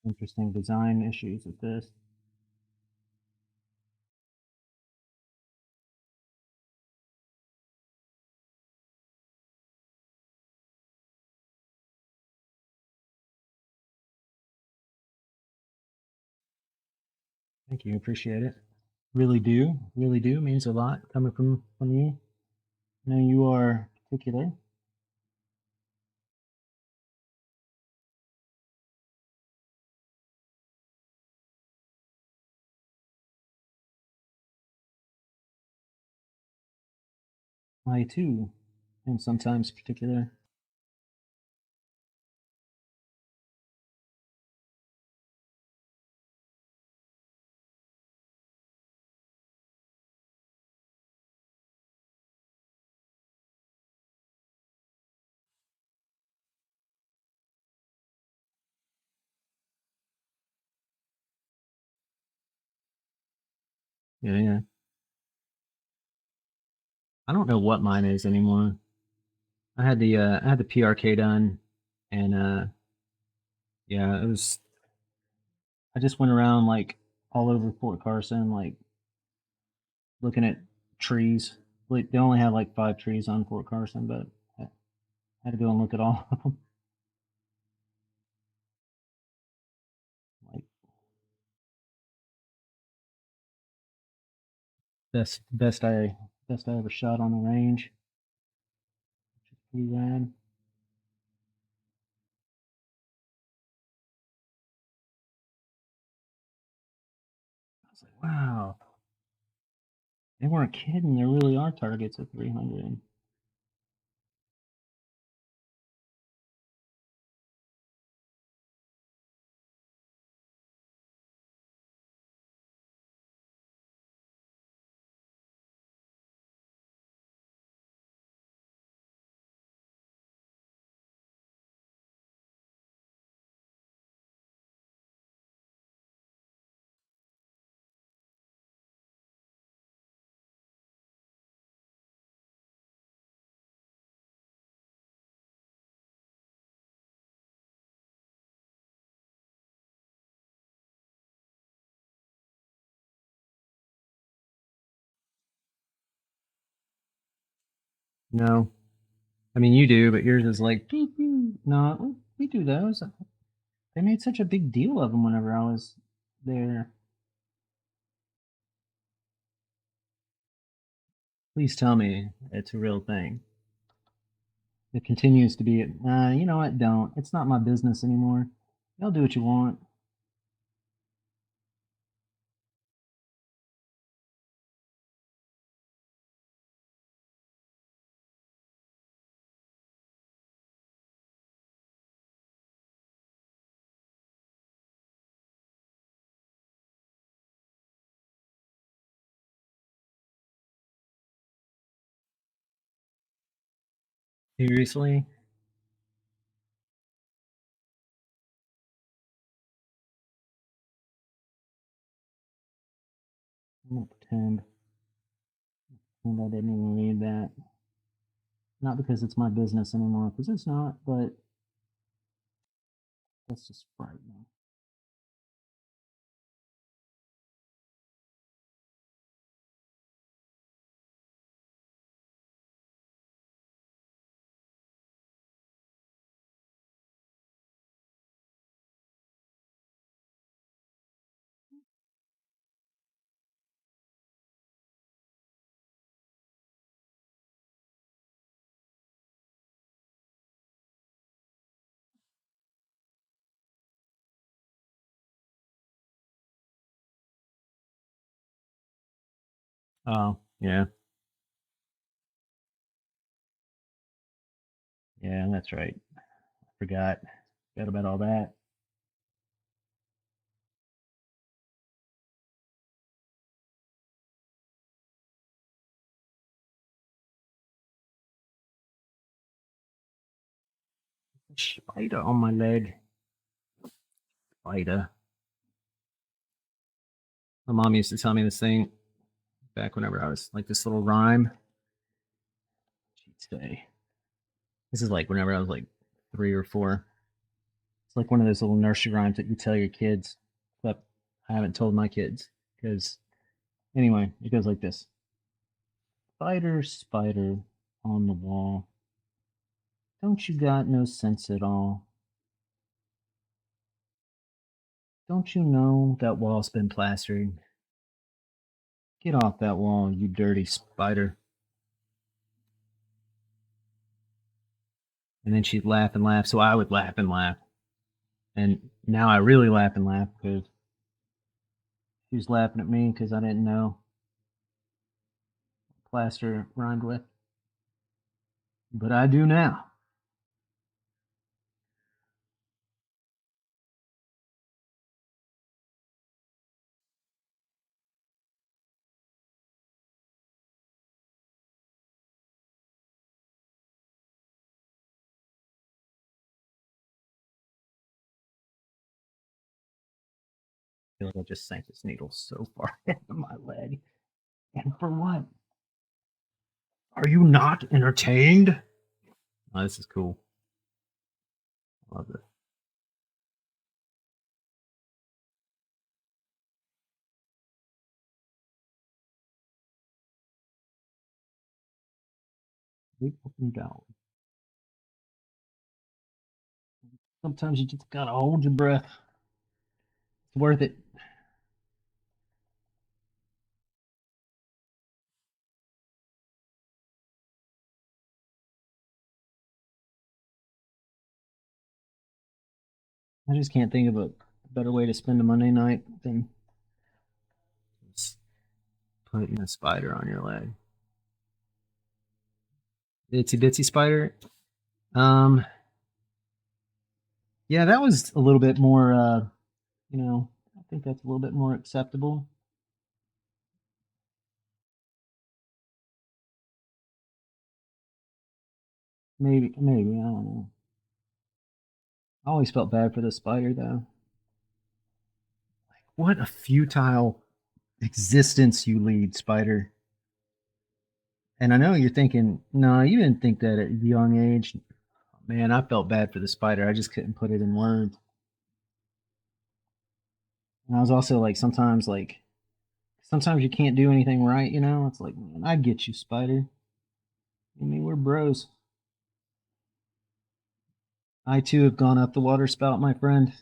Interesting design issues with this. Thank you, appreciate it. Really do. Means a lot coming from you. I know you are particular. I too am sometimes particular. Yeah, yeah. I don't know what mine is anymore. I had the PRK done, and yeah, it was. I just went around like all over Fort Carson, like looking at trees. Like they only have like 5 trees on Fort Carson, but I had to go and look at all of them. Like best I ever shot on the range, which is pretty rad. I was like, wow, they weren't kidding. There really are targets at 300. No, I mean you do, but yours is like beep, beep. No, we do those. They made such a big deal of them whenever I was there. Please tell me it's a real thing. It continues to be. You know what? Don't. It's not my business anymore. Y'all do what you want. Seriously, I'm gonna pretend. And I didn't even read that. Not because it's my business anymore, because it's not. But that's just frightening. Oh yeah, yeah, that's right. I forgot about all that. Spider on my leg. Spider. My mom used to tell me this thing back whenever I was like this little rhyme. She'd say, this is like whenever I was like 3 or 4. It's like one of those little nursery rhymes that you tell your kids, but I haven't told my kids because anyway, it goes like this: Spider, spider on the wall, don't you got no sense at all? Don't you know that wall's been plastered? Get off that wall, you dirty spider. And then she'd laugh and laugh, so I would laugh and laugh. And now I really laugh and laugh because she was laughing at me because I didn't know plaster rhymed with. But I do now. I feel like I just sank this needle so far into my leg. And for what? Are you not entertained? Oh, this is cool. I love this. Up and down. Sometimes you just gotta hold your breath. It's worth it. I just can't think of a better way to spend a Monday night than just putting a spider on your leg. Itsy bitsy spider. Um, yeah, that was a little bit more. I think that's a little bit more acceptable. Maybe, I don't know. I always felt bad for the spider though. What a futile existence you lead, spider. And I know you're thinking, no, you didn't think that at a young age. Man, I felt bad for the spider. I just couldn't put it in words. And I was also like, sometimes you can't do anything right, you know? It's like, man, I get you, spider. I mean, we're bros. I too have gone up the water spout, my friend.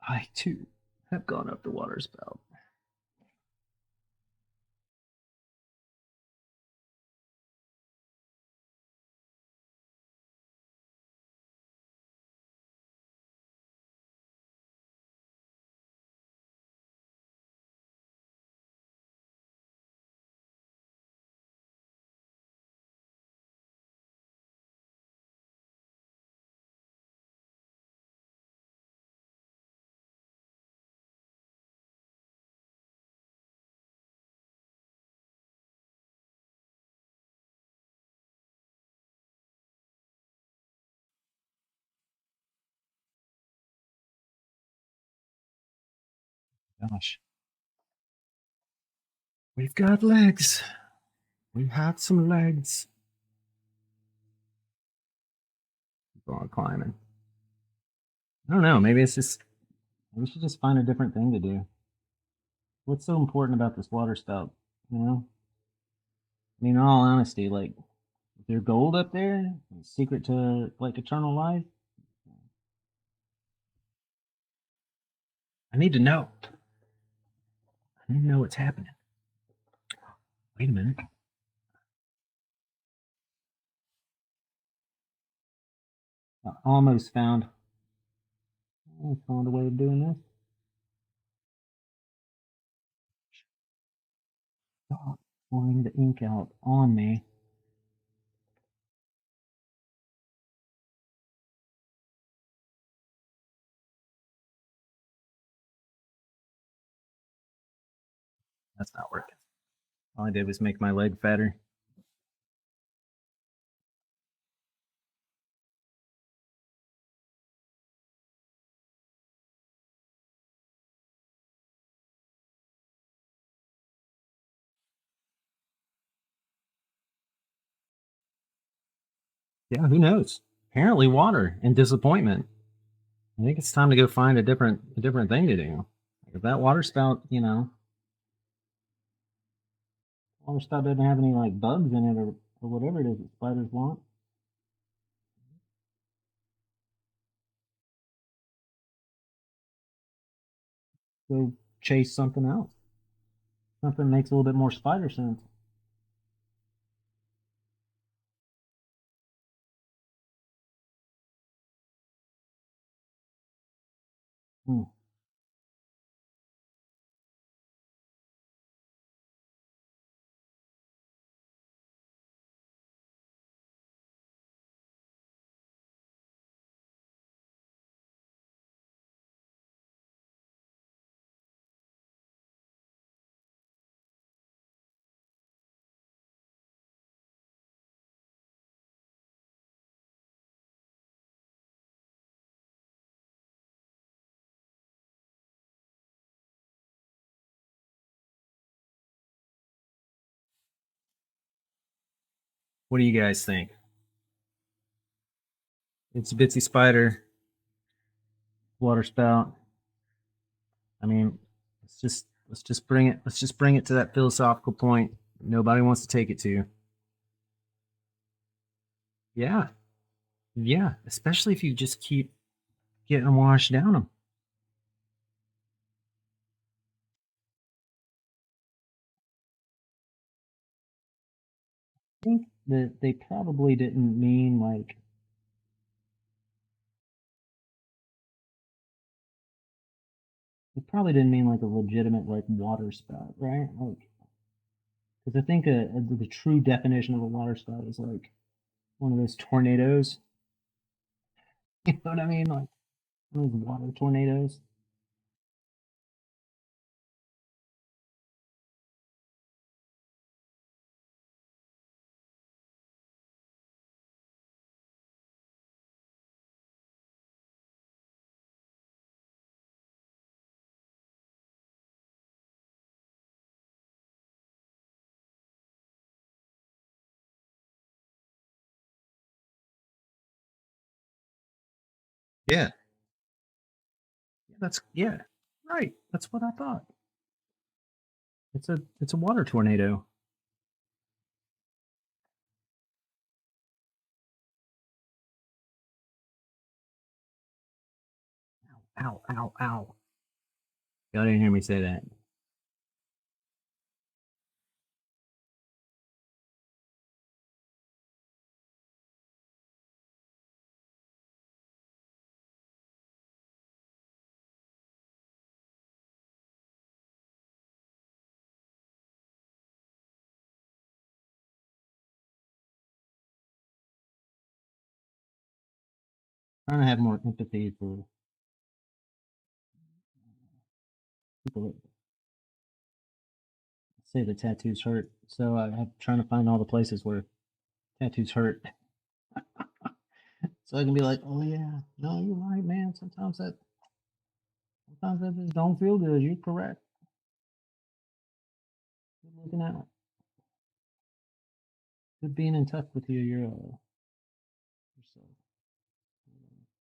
I too have gone up the water spout. Gosh, we've got legs. We have some legs. Go on climbing. I don't know. Maybe it's just we should just find a different thing to do. What's so important about this water spout? You know, I mean, in all honesty, like, is there gold up there? Secret to like eternal life? I need to know. I need to know what's happening. Wait a minute. I almost found. I found a way of doing this. Stop pouring the ink out on me. That's not working. All I did was make my leg fatter. Yeah, who knows? Apparently, water and disappointment. I think it's time to go find a different thing to do. Like if that water spout, water spout doesn't have any like bugs in it or whatever it is that spiders want, go chase something else. Something that makes a little bit more spider sense. Hmm. What do you guys think? It's a bitsy spider, water spout. I mean, let's just bring it. Let's just bring it to that philosophical point nobody wants to take it to. Yeah, yeah. Especially if you just keep getting them washed down them. I think that they probably didn't mean like a legitimate like water spout, right? Like, because I think the true definition of a water spout is like one of those tornadoes. You know what I mean? Like one of those water tornadoes. Yeah, yeah, right. That's what I thought. It's a water tornado. Ow, ow, ow. Y'all didn't hear me say that. Trying to have more empathy for people that say the tattoos hurt. So I'm trying to find all the places where tattoos hurt. So I can be like, oh yeah, no, you're right, man. Sometimes that just don't feel good. You're correct. Good looking out. Good being in touch with yourself.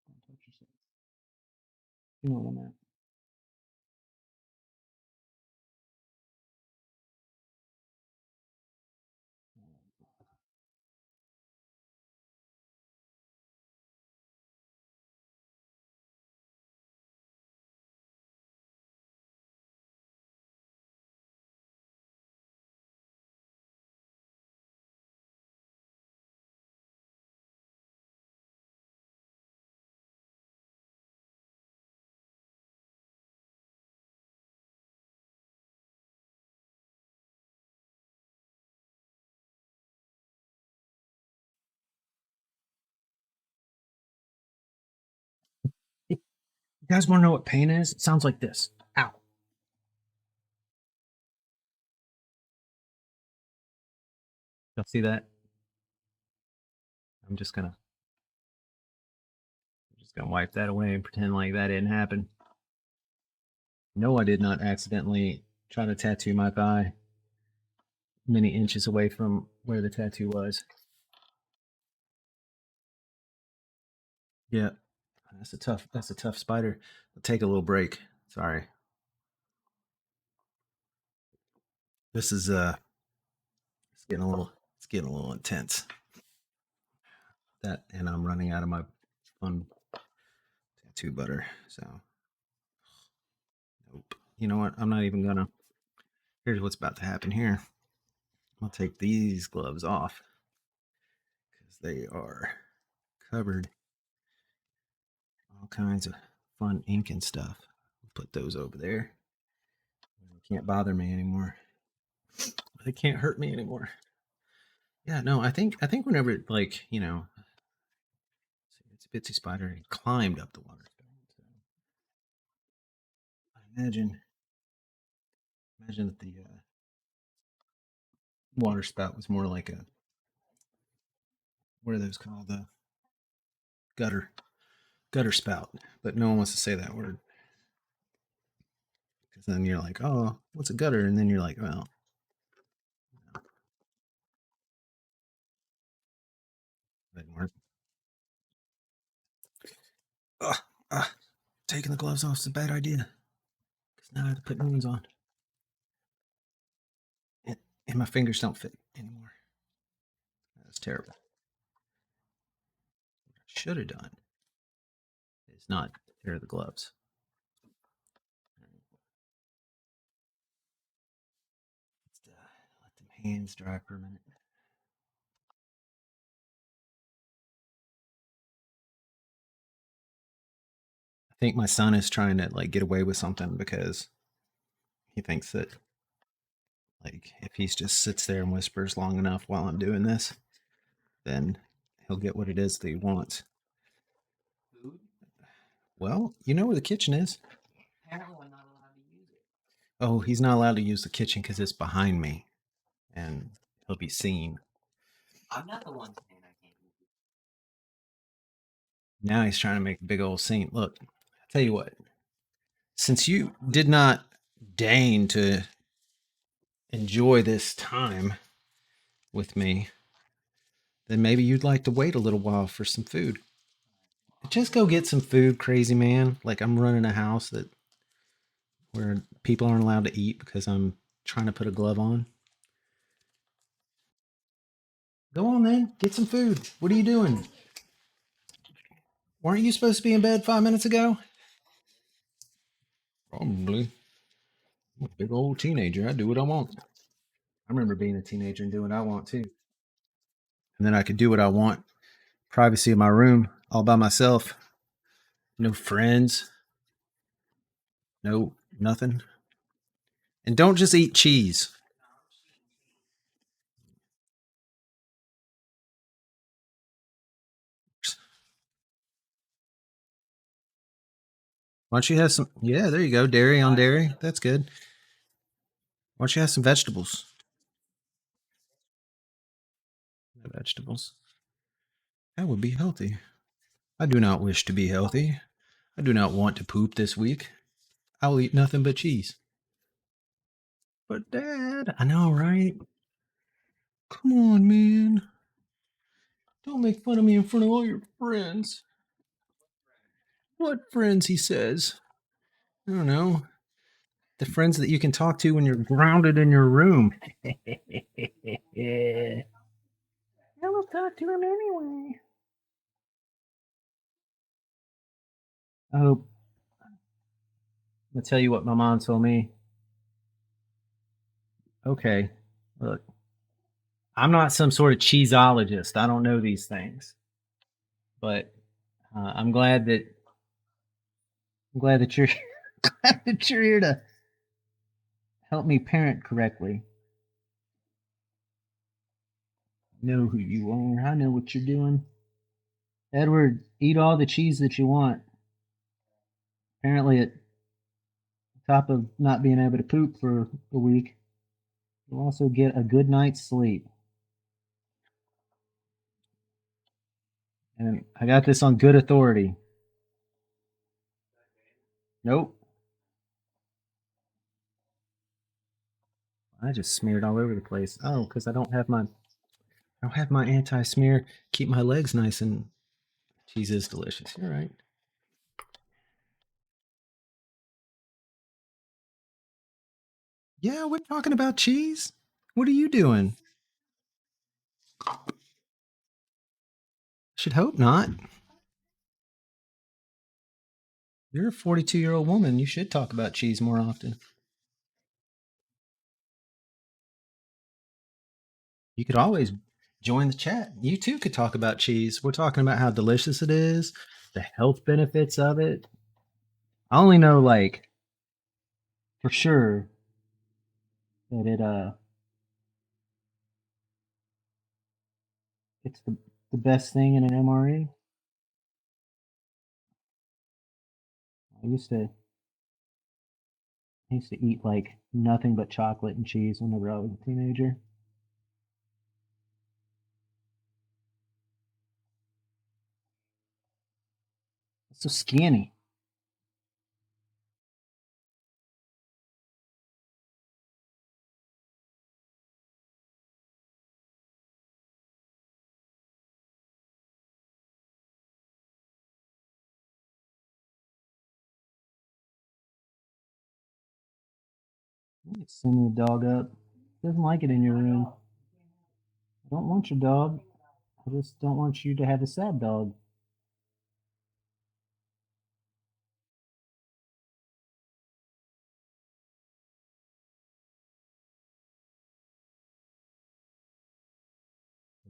Don't touch yourself. You know what I meant. You guys want to know what pain is? It sounds like this. Ow. Y'all see that? I'm just gonna wipe that away and pretend like that didn't happen. No, I did not accidentally try to tattoo my thigh many inches away from where the tattoo was. Yeah, that's a tough spider. I'll take a little break. Sorry. This is it's getting a little intense. That and I'm running out of my fun tattoo butter. So nope. You know what? I'm not even gonna. Here's what's about to happen here. I'll take these gloves off because they are covered all kinds of fun ink and stuff. Put those over there. They can't bother me anymore. They can't hurt me anymore. Yeah, no, I think whenever like it's a bitsy spider and climbed up the water spout. So I imagine that the water spout was more like a what are those called? The gutter gutter spout. But no one wants to say that word because then you're like, oh, what's a gutter? And then you're like, well, didn't work. Ugh, taking the gloves off is a bad idea. Because now I have to put new ones on. And my fingers don't fit anymore. That's terrible. What I should have done is not tear the gloves. Let's let them hands dry for a minute. I think my son is trying to like get away with something because he thinks that like if he just sits there and whispers long enough while I'm doing this, then he'll get what it is that he wants. Well, you know where the kitchen is. Oh, he's not allowed to use the kitchen because it's behind me and he'll be seen. Now he's trying to make a big old scene. Look, I'll tell you what, since you did not deign to enjoy this time with me, then maybe you'd like to wait a little while for some food. Just go get some food, crazy man. Like I'm running a house that where people aren't allowed to eat because I'm trying to put a glove on. Go on then, get some food. What are you doing? Weren't you supposed to be in bed 5 minutes ago? Probably. I'm a big old teenager. I do what I want. I remember being a teenager and doing what I want too. And then I could do what I want. Privacy of my room, all by myself. No friends. No nothing. And don't just eat cheese. Why don't you have some? Yeah, there you go. Dairy on dairy. That's good. Why don't you have some vegetables? No vegetables. That would be healthy. I do not wish to be healthy. I do not want to poop this week. I will eat nothing but cheese. But Dad, I know, right? Come on, man. Don't make fun of me in front of all your friends. What friends, he says. I don't know. The friends that you can talk to when you're grounded in your room. Yeah. I will talk to him anyway. Oh, I'll tell you what my mom told me. Okay, look, I'm not some sort of cheeseologist. I don't know these things, but I'm glad that you're glad that you're here to help me parent correctly. Know who you are. I know what you're doing. Edward, eat all the cheese that you want. Apparently, at top of not being able to poop for a week, you'll also get a good night's sleep. And I got this on good authority. Nope. I just smeared all over the place. Oh, because I don't have my anti-smear. Keep my legs nice and cheese is delicious. You're right. Yeah, we're talking about cheese. What are you doing? Should hope not. You're a 42-year-old woman. You should talk about cheese more often. You could always join the chat. You too could talk about cheese. We're talking about how delicious it is, the health benefits of it. I only know like for sure that it's the best thing in an MRE. I used to I used to eat like nothing but chocolate and cheese whenever I was a teenager. It's so skinny. Send the dog up. Doesn't like it in your room. I don't want your dog. I just don't want you to have a sad dog.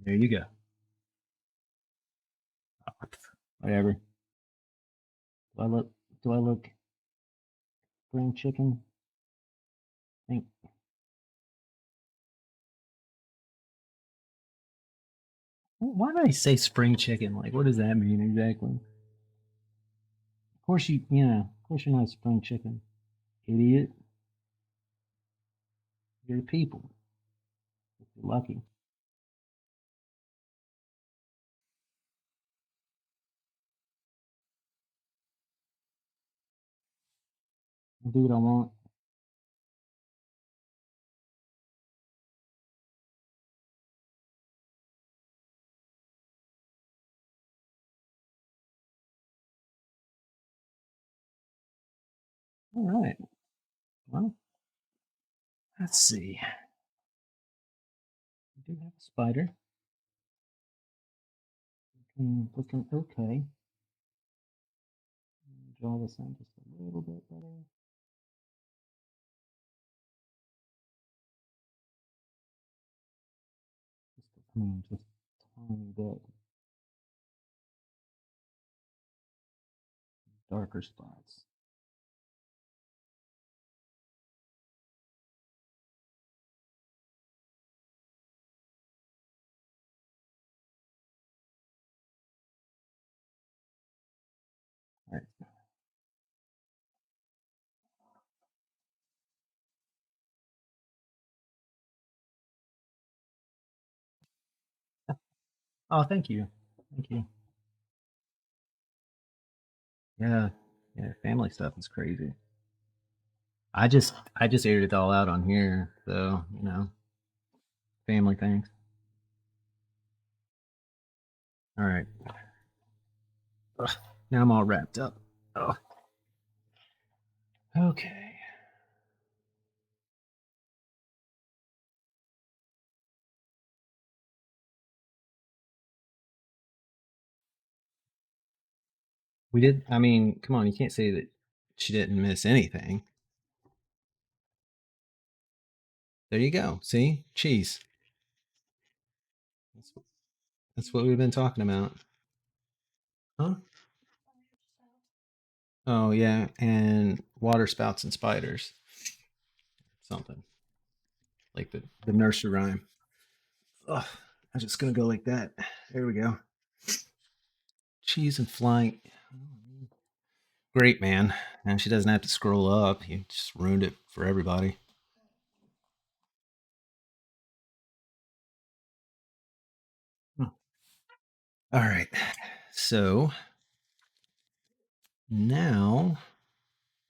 There you go. Whatever. Do I look spring chicken? Think. Why do I say spring chicken? Like, what does that mean exactly? Of course of course you're not a spring chicken, idiot. You're the people. If you're lucky. I'll do what I want. All right. Well, let's see. We do have a spider. Looking okay. Draw this in just a little bit better. Just a tiny bit darker spots. All right. Oh, thank you. Thank you. Yeah. Yeah. Family stuff is crazy. I just aired it all out on here, so family things. All right. Ugh, now I'm all wrapped up. Oh. Okay. We did. I mean, come on, you can't say that she didn't miss anything. There you go. See, cheese. That's, that's what we've been talking about. Huh? Oh yeah, and water spouts and spiders. Something like the nursery rhyme. Ugh, I'm just gonna go like that. There we go. Cheese and flying. Great man. And she doesn't have to scroll up. You just ruined it for everybody. Huh. All right. So now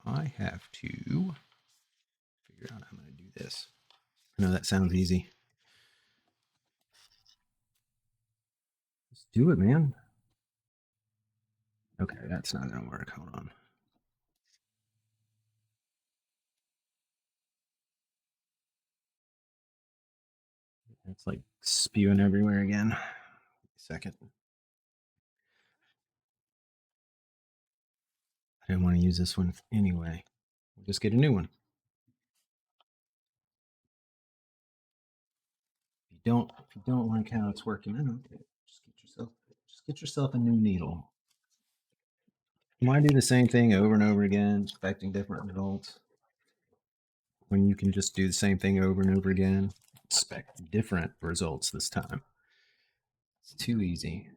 I have to figure out how I'm going to do this. I know that sounds easy. Let's do it, man. Okay, that's not going to work. Hold on. It's like spewing everywhere again. Second. I didn't want to use this one anyway. We'll just get a new one. If you don't like how it's working out, just get yourself a new needle. Why do the same thing over and over again, expecting different results? When you can just do the same thing over and over again, expect different results this time. It's too easy.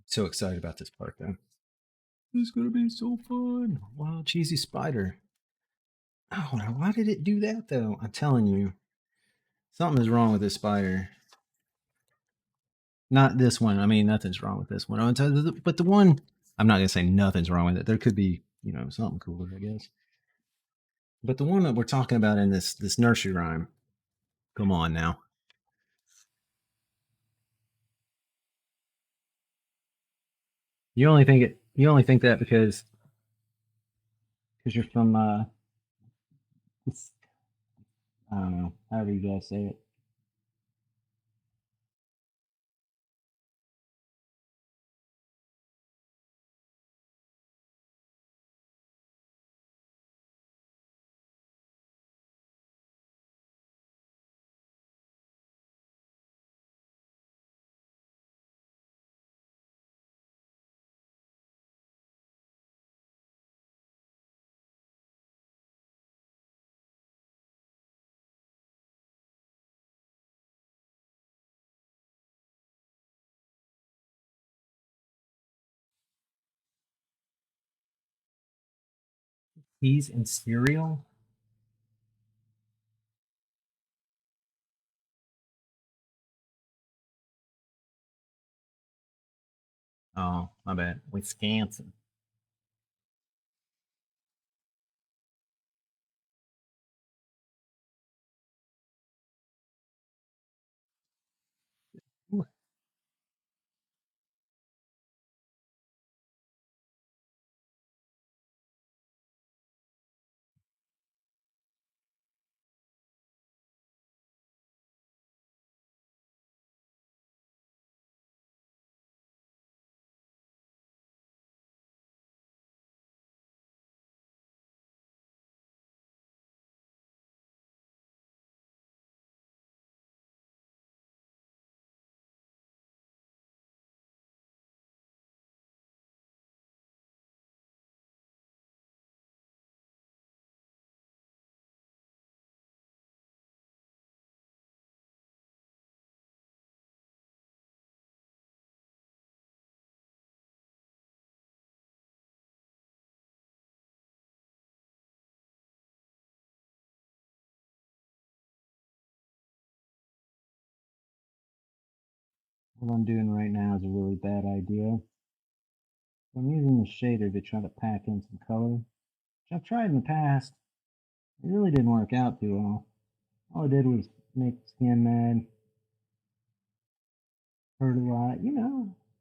So excited about this part though. It's gonna be so fun. Wild cheesy spider. Oh, now why did it do that though? I'm telling you, something is wrong with this spider. Not this one. I mean, nothing's wrong with this one. But the one, I'm not gonna say nothing's wrong with it. There could be, something cooler, I guess. But the one that we're talking about in this nursery rhyme, come on now. You only think it. You only think that because you're from I don't know, however you guys say it. Peas and cereal. Oh, my bad. Wisconsin. What I'm doing right now is a really bad idea. I'm using the shader to try to pack in some color, which I've tried in the past. It really didn't work out too well. All it did was make the skin mad, hurt a lot,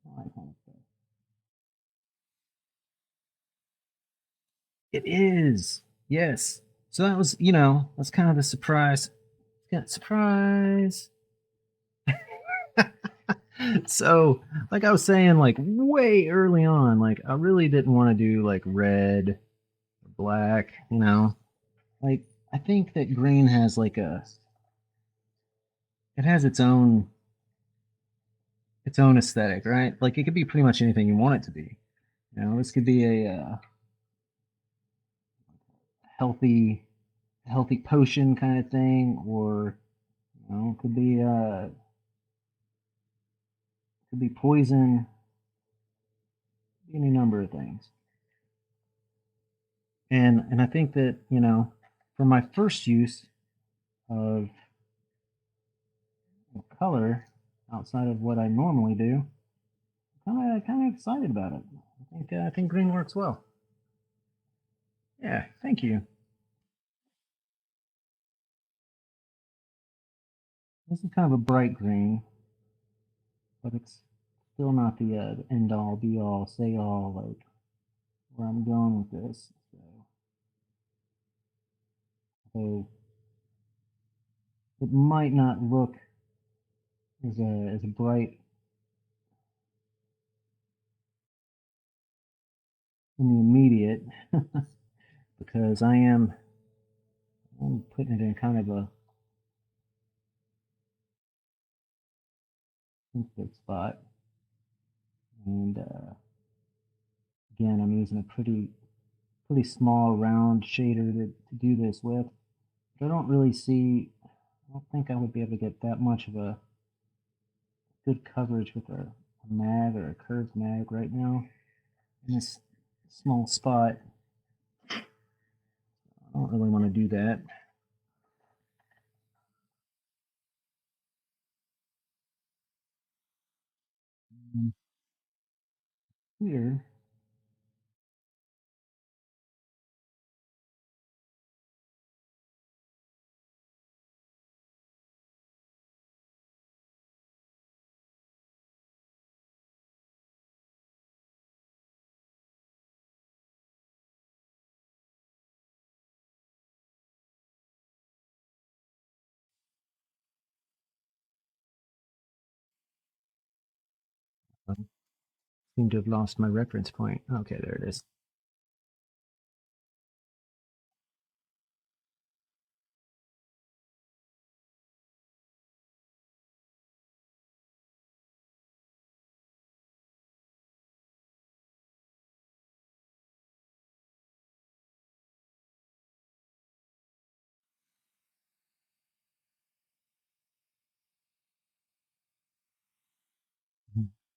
all that kind of stuff. It is, yes. So that was, that's kind of a surprise. Yeah, surprise. So, like I was saying, like way early on, like I really didn't want to do like red or black, Like I think that green has like it has its own aesthetic, right? Like it could be pretty much anything you want it to be. This could be a healthy healthy potion kind of thing, or it could be poison, any number of things. And I think that for my first use of color outside of what I normally do, kind of excited about it. I think green works well. Yeah, thank you. This is kind of a bright green, but it's still not the end all, be all, say all, like where I'm going with this. So it might not look as bright in the immediate because I'm putting it in kind of a sensitive spot, and again, I'm using a pretty small round shader to do this with. But I don't really see. I don't think I would be able to get that much of a good coverage with a mag or a curved mag right now in this small spot. I don't really want to do that. Here, I seem to have lost my reference point. Okay, there it is.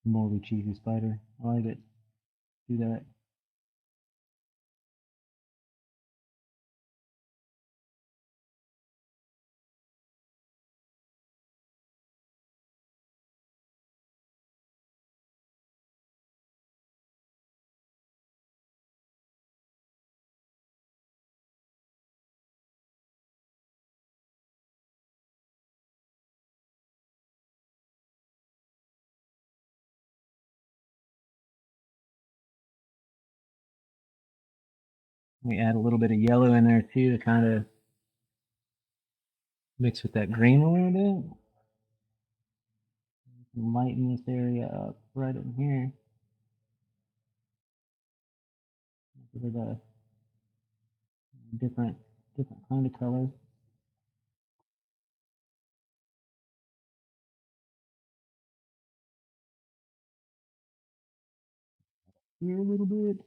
Moldy cheesy spider. I like it. Do that. We add a little bit of yellow in there too to kind of mix with that green a little bit. Lighten this area up right in here. Give it a different kind of color. Here a little bit.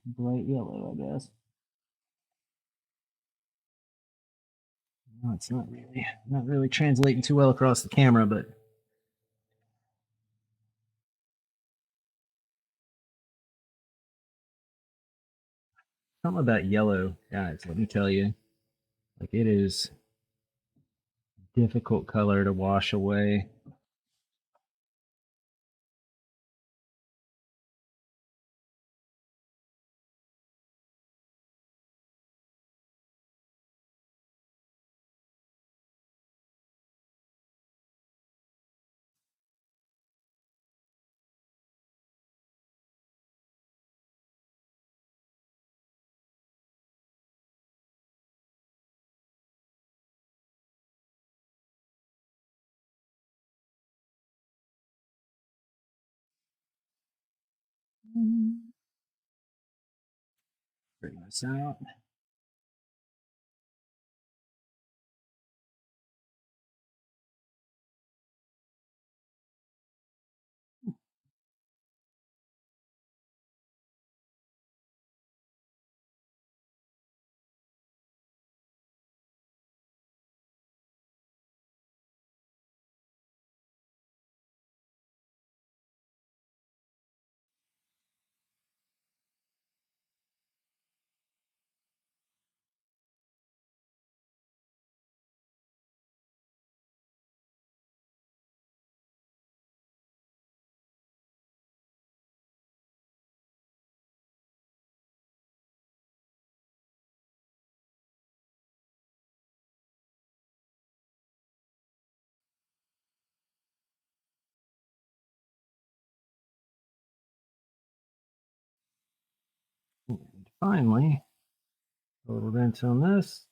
Bright yellow, I guess. No, it's not really translating too well across the camera, but something about yellow, guys, let me tell you, like it is a difficult color to wash away. Bring this out. And finally, a little rinse on this.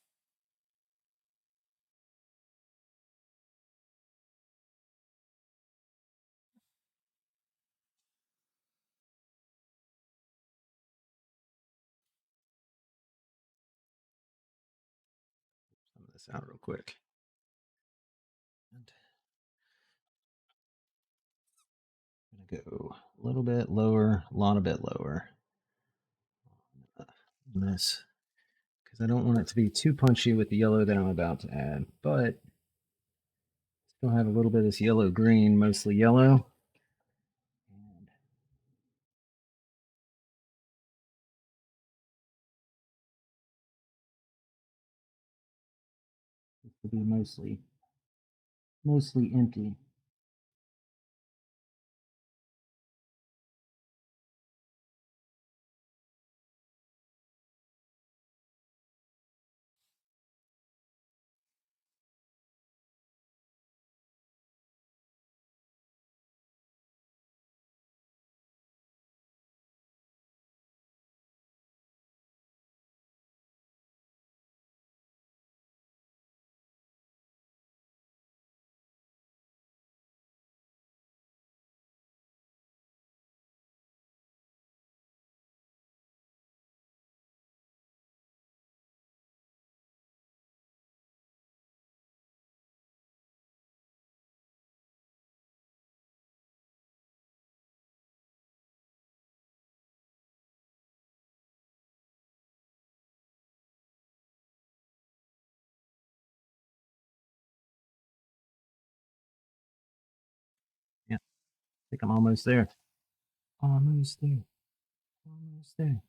Some of this out real quick. And I'm gonna go a little bit lower, a lot a bit lower on this because I don't want it to be too punchy with the yellow that I'm about to add, but still have a little bit of this yellow green, mostly yellow. And this will be mostly empty. think I'm almost there. Almost there. Almost there.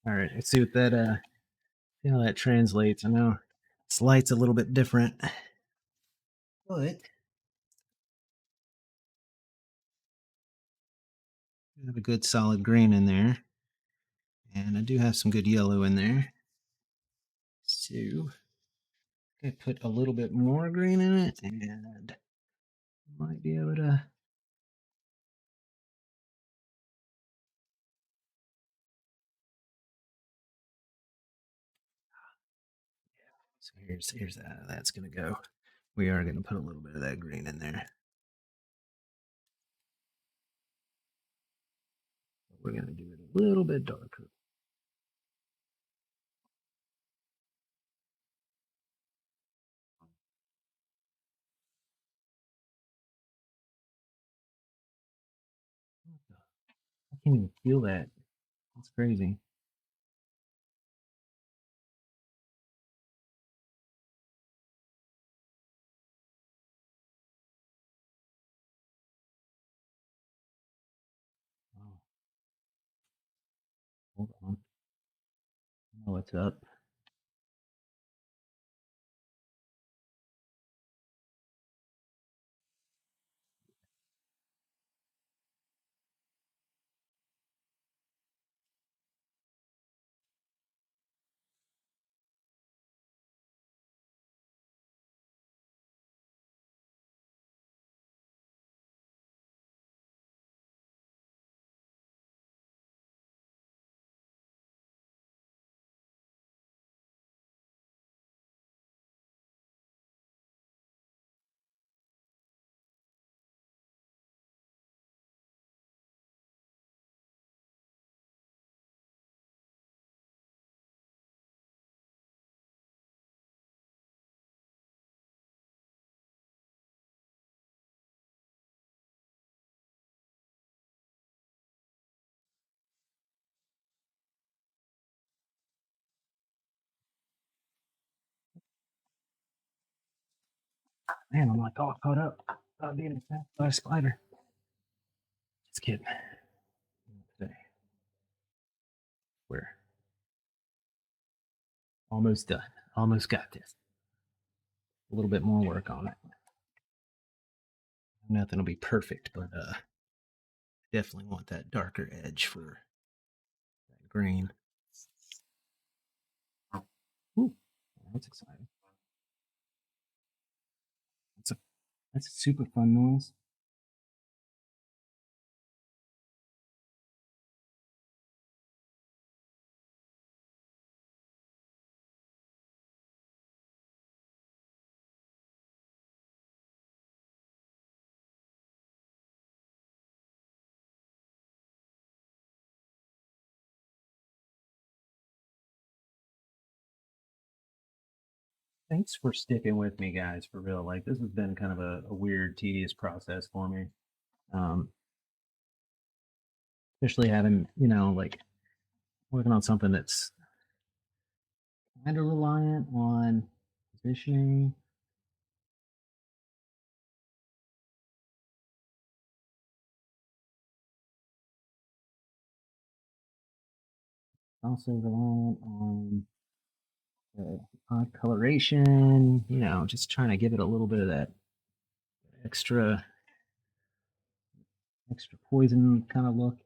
All right, let's see what that see how that translates. I know this light's a little bit different, but I have a good solid green in there, and I do have some good yellow in there. So I put a little bit more green in it, and might be able to. So here's that. That's gonna go. We are gonna put a little bit of that green in there. We're gonna do it a little bit darker. I can't even feel that. That's crazy. Oh, hold on. I know what's up. Man, I'm like all caught up. About being attacked by a spider. Just kidding. Today. We're almost done. Almost got this. A little bit more work on it. Nothing will be perfect, but definitely want that darker edge for that green. Ooh, that's exciting. That's a that's a super fun noise. Thanks for sticking with me, guys. For real, like this has been kind of a weird, tedious process for me. Um, Especially having like working on something that's kind of reliant on positioning. Also reliant on odd coloration. Just trying to give it a little bit of that extra extra poison kind of look.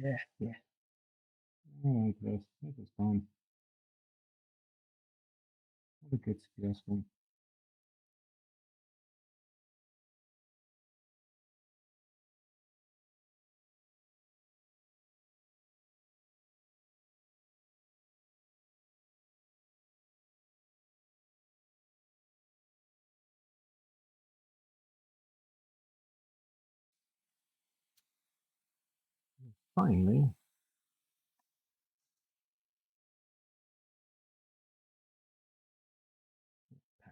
Yeah, yeah. I like this. This is fun. What a good suggestion. Finally,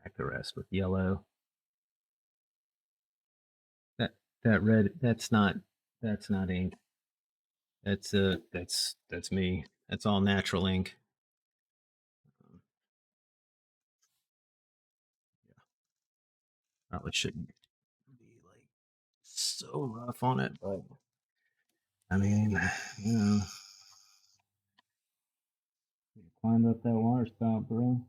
pack the rest with yellow. That that red. That's not ink. That's me. That's all natural ink. Yeah, probably shouldn't be like so rough on it, but I mean, you know, climb up that water spout, bro.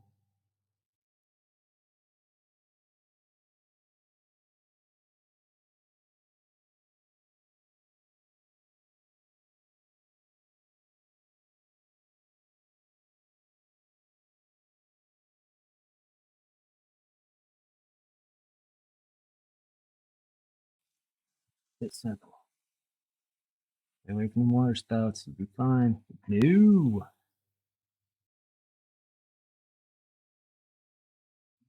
It's simple. Stay away from the water spouts. You'll be fine. No,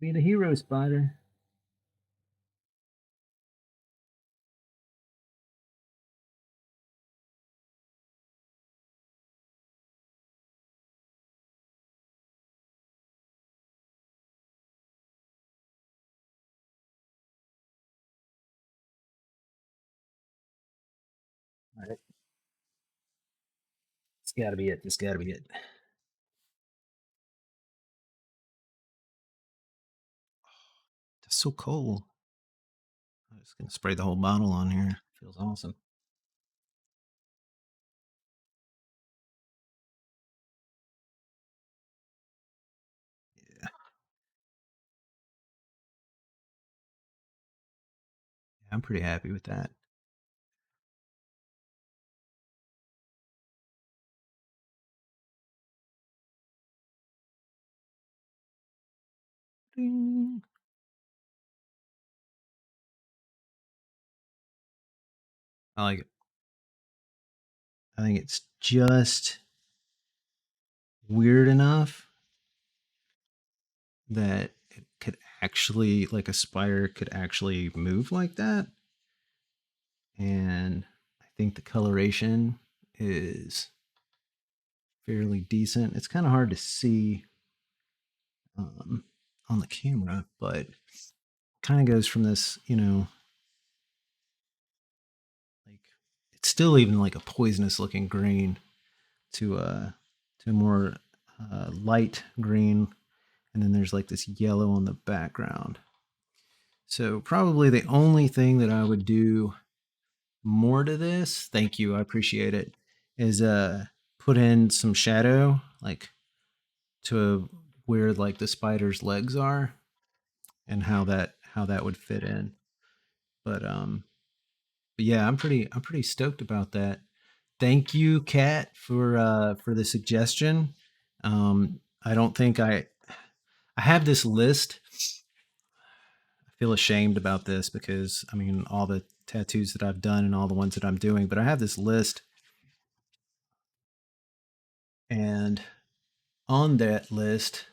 be the hero spider. All right, it's got to be it. It's got to be it. It's so cold. I'm just gonna spray the whole bottle on here. Feels awesome. Yeah, I'm pretty happy with that. Ding. I like it. I think it's just weird enough that it could actually, like a spider could actually move like that. And I think the coloration is fairly decent. It's kind of hard to see um, on the camera, but kind of goes from this, like it's still even like a poisonous looking green to a more light green, and then there's like this yellow on the background. So probably the only thing that I would do more to this, thank you, I appreciate it, is put in some shadow like to where like the spider's legs are and how that would fit in. But yeah, I'm pretty stoked about that. Thank you, Kat, for the suggestion. I don't think I have this list. I feel ashamed about this because I mean all the tattoos that I've done and all the ones that I'm doing, but I have this list, and on that list,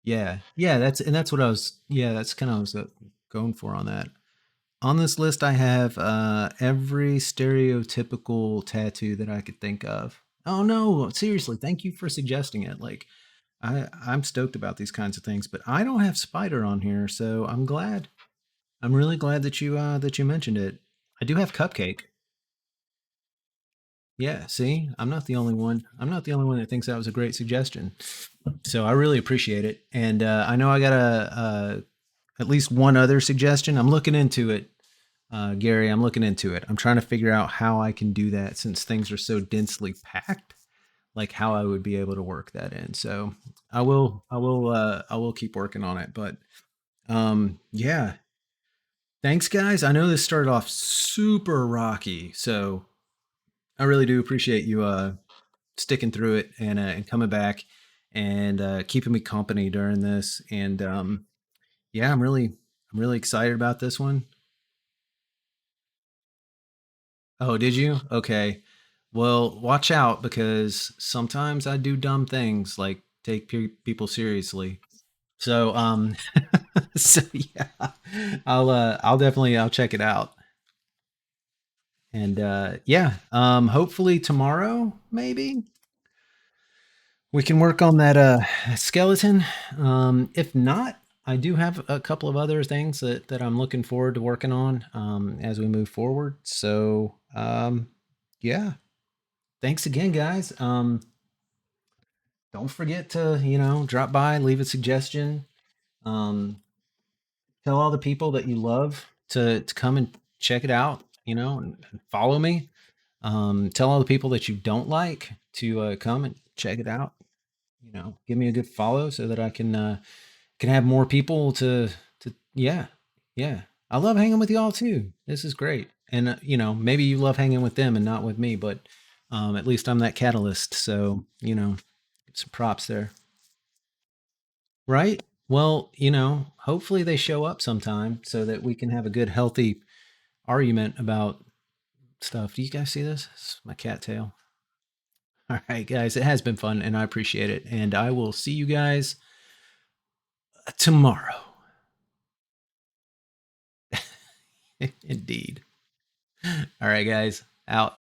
yeah, that's what I was, yeah, that's kind of what I was going for on that. On this list, I have every stereotypical tattoo that I could think of. Oh no, seriously, thank you for suggesting it. Like I'm stoked about these kinds of things, but I don't have spider on here, so I'm glad. I'm really glad that you mentioned it. I do have cupcake. Yeah, see, I'm not the only one. I'm not the only one that thinks that was a great suggestion. So I really appreciate it, and I know I got at least one other suggestion. I'm looking into it, Gary. I'm looking into it. I'm trying to figure out how I can do that since things are so densely packed. Like how I would be able to work that in. So I will keep working on it. But yeah, Thanks, guys. I know this started off super rocky, so I really do appreciate you sticking through it and coming back and keeping me company during this. And yeah, I'm really excited about this one. Oh, did you? Okay. Well, watch out because sometimes I do dumb things like take people seriously. So so yeah, I'll definitely I'll check it out. And yeah, hopefully tomorrow maybe we can work on that skeleton. If not, I do have a couple of other things that I'm looking forward to working on as we move forward. So yeah, thanks again, guys. Don't forget to drop by, leave a suggestion. Um, Tell all the people that you love to come and check it out. And follow me. Tell all the people that you don't like to come and check it out. Give me a good follow so that I can have more people to yeah, yeah. I love hanging with y'all too. This is great. And maybe you love hanging with them and not with me, but at least I'm that catalyst. So some props there, right? Well, hopefully they show up sometime so that we can have a good, healthy argument about stuff. Do you guys see this? It's my cat tail. All right, guys, it has been fun and I appreciate it. And I will see you guys tomorrow. Indeed. All right, guys, out.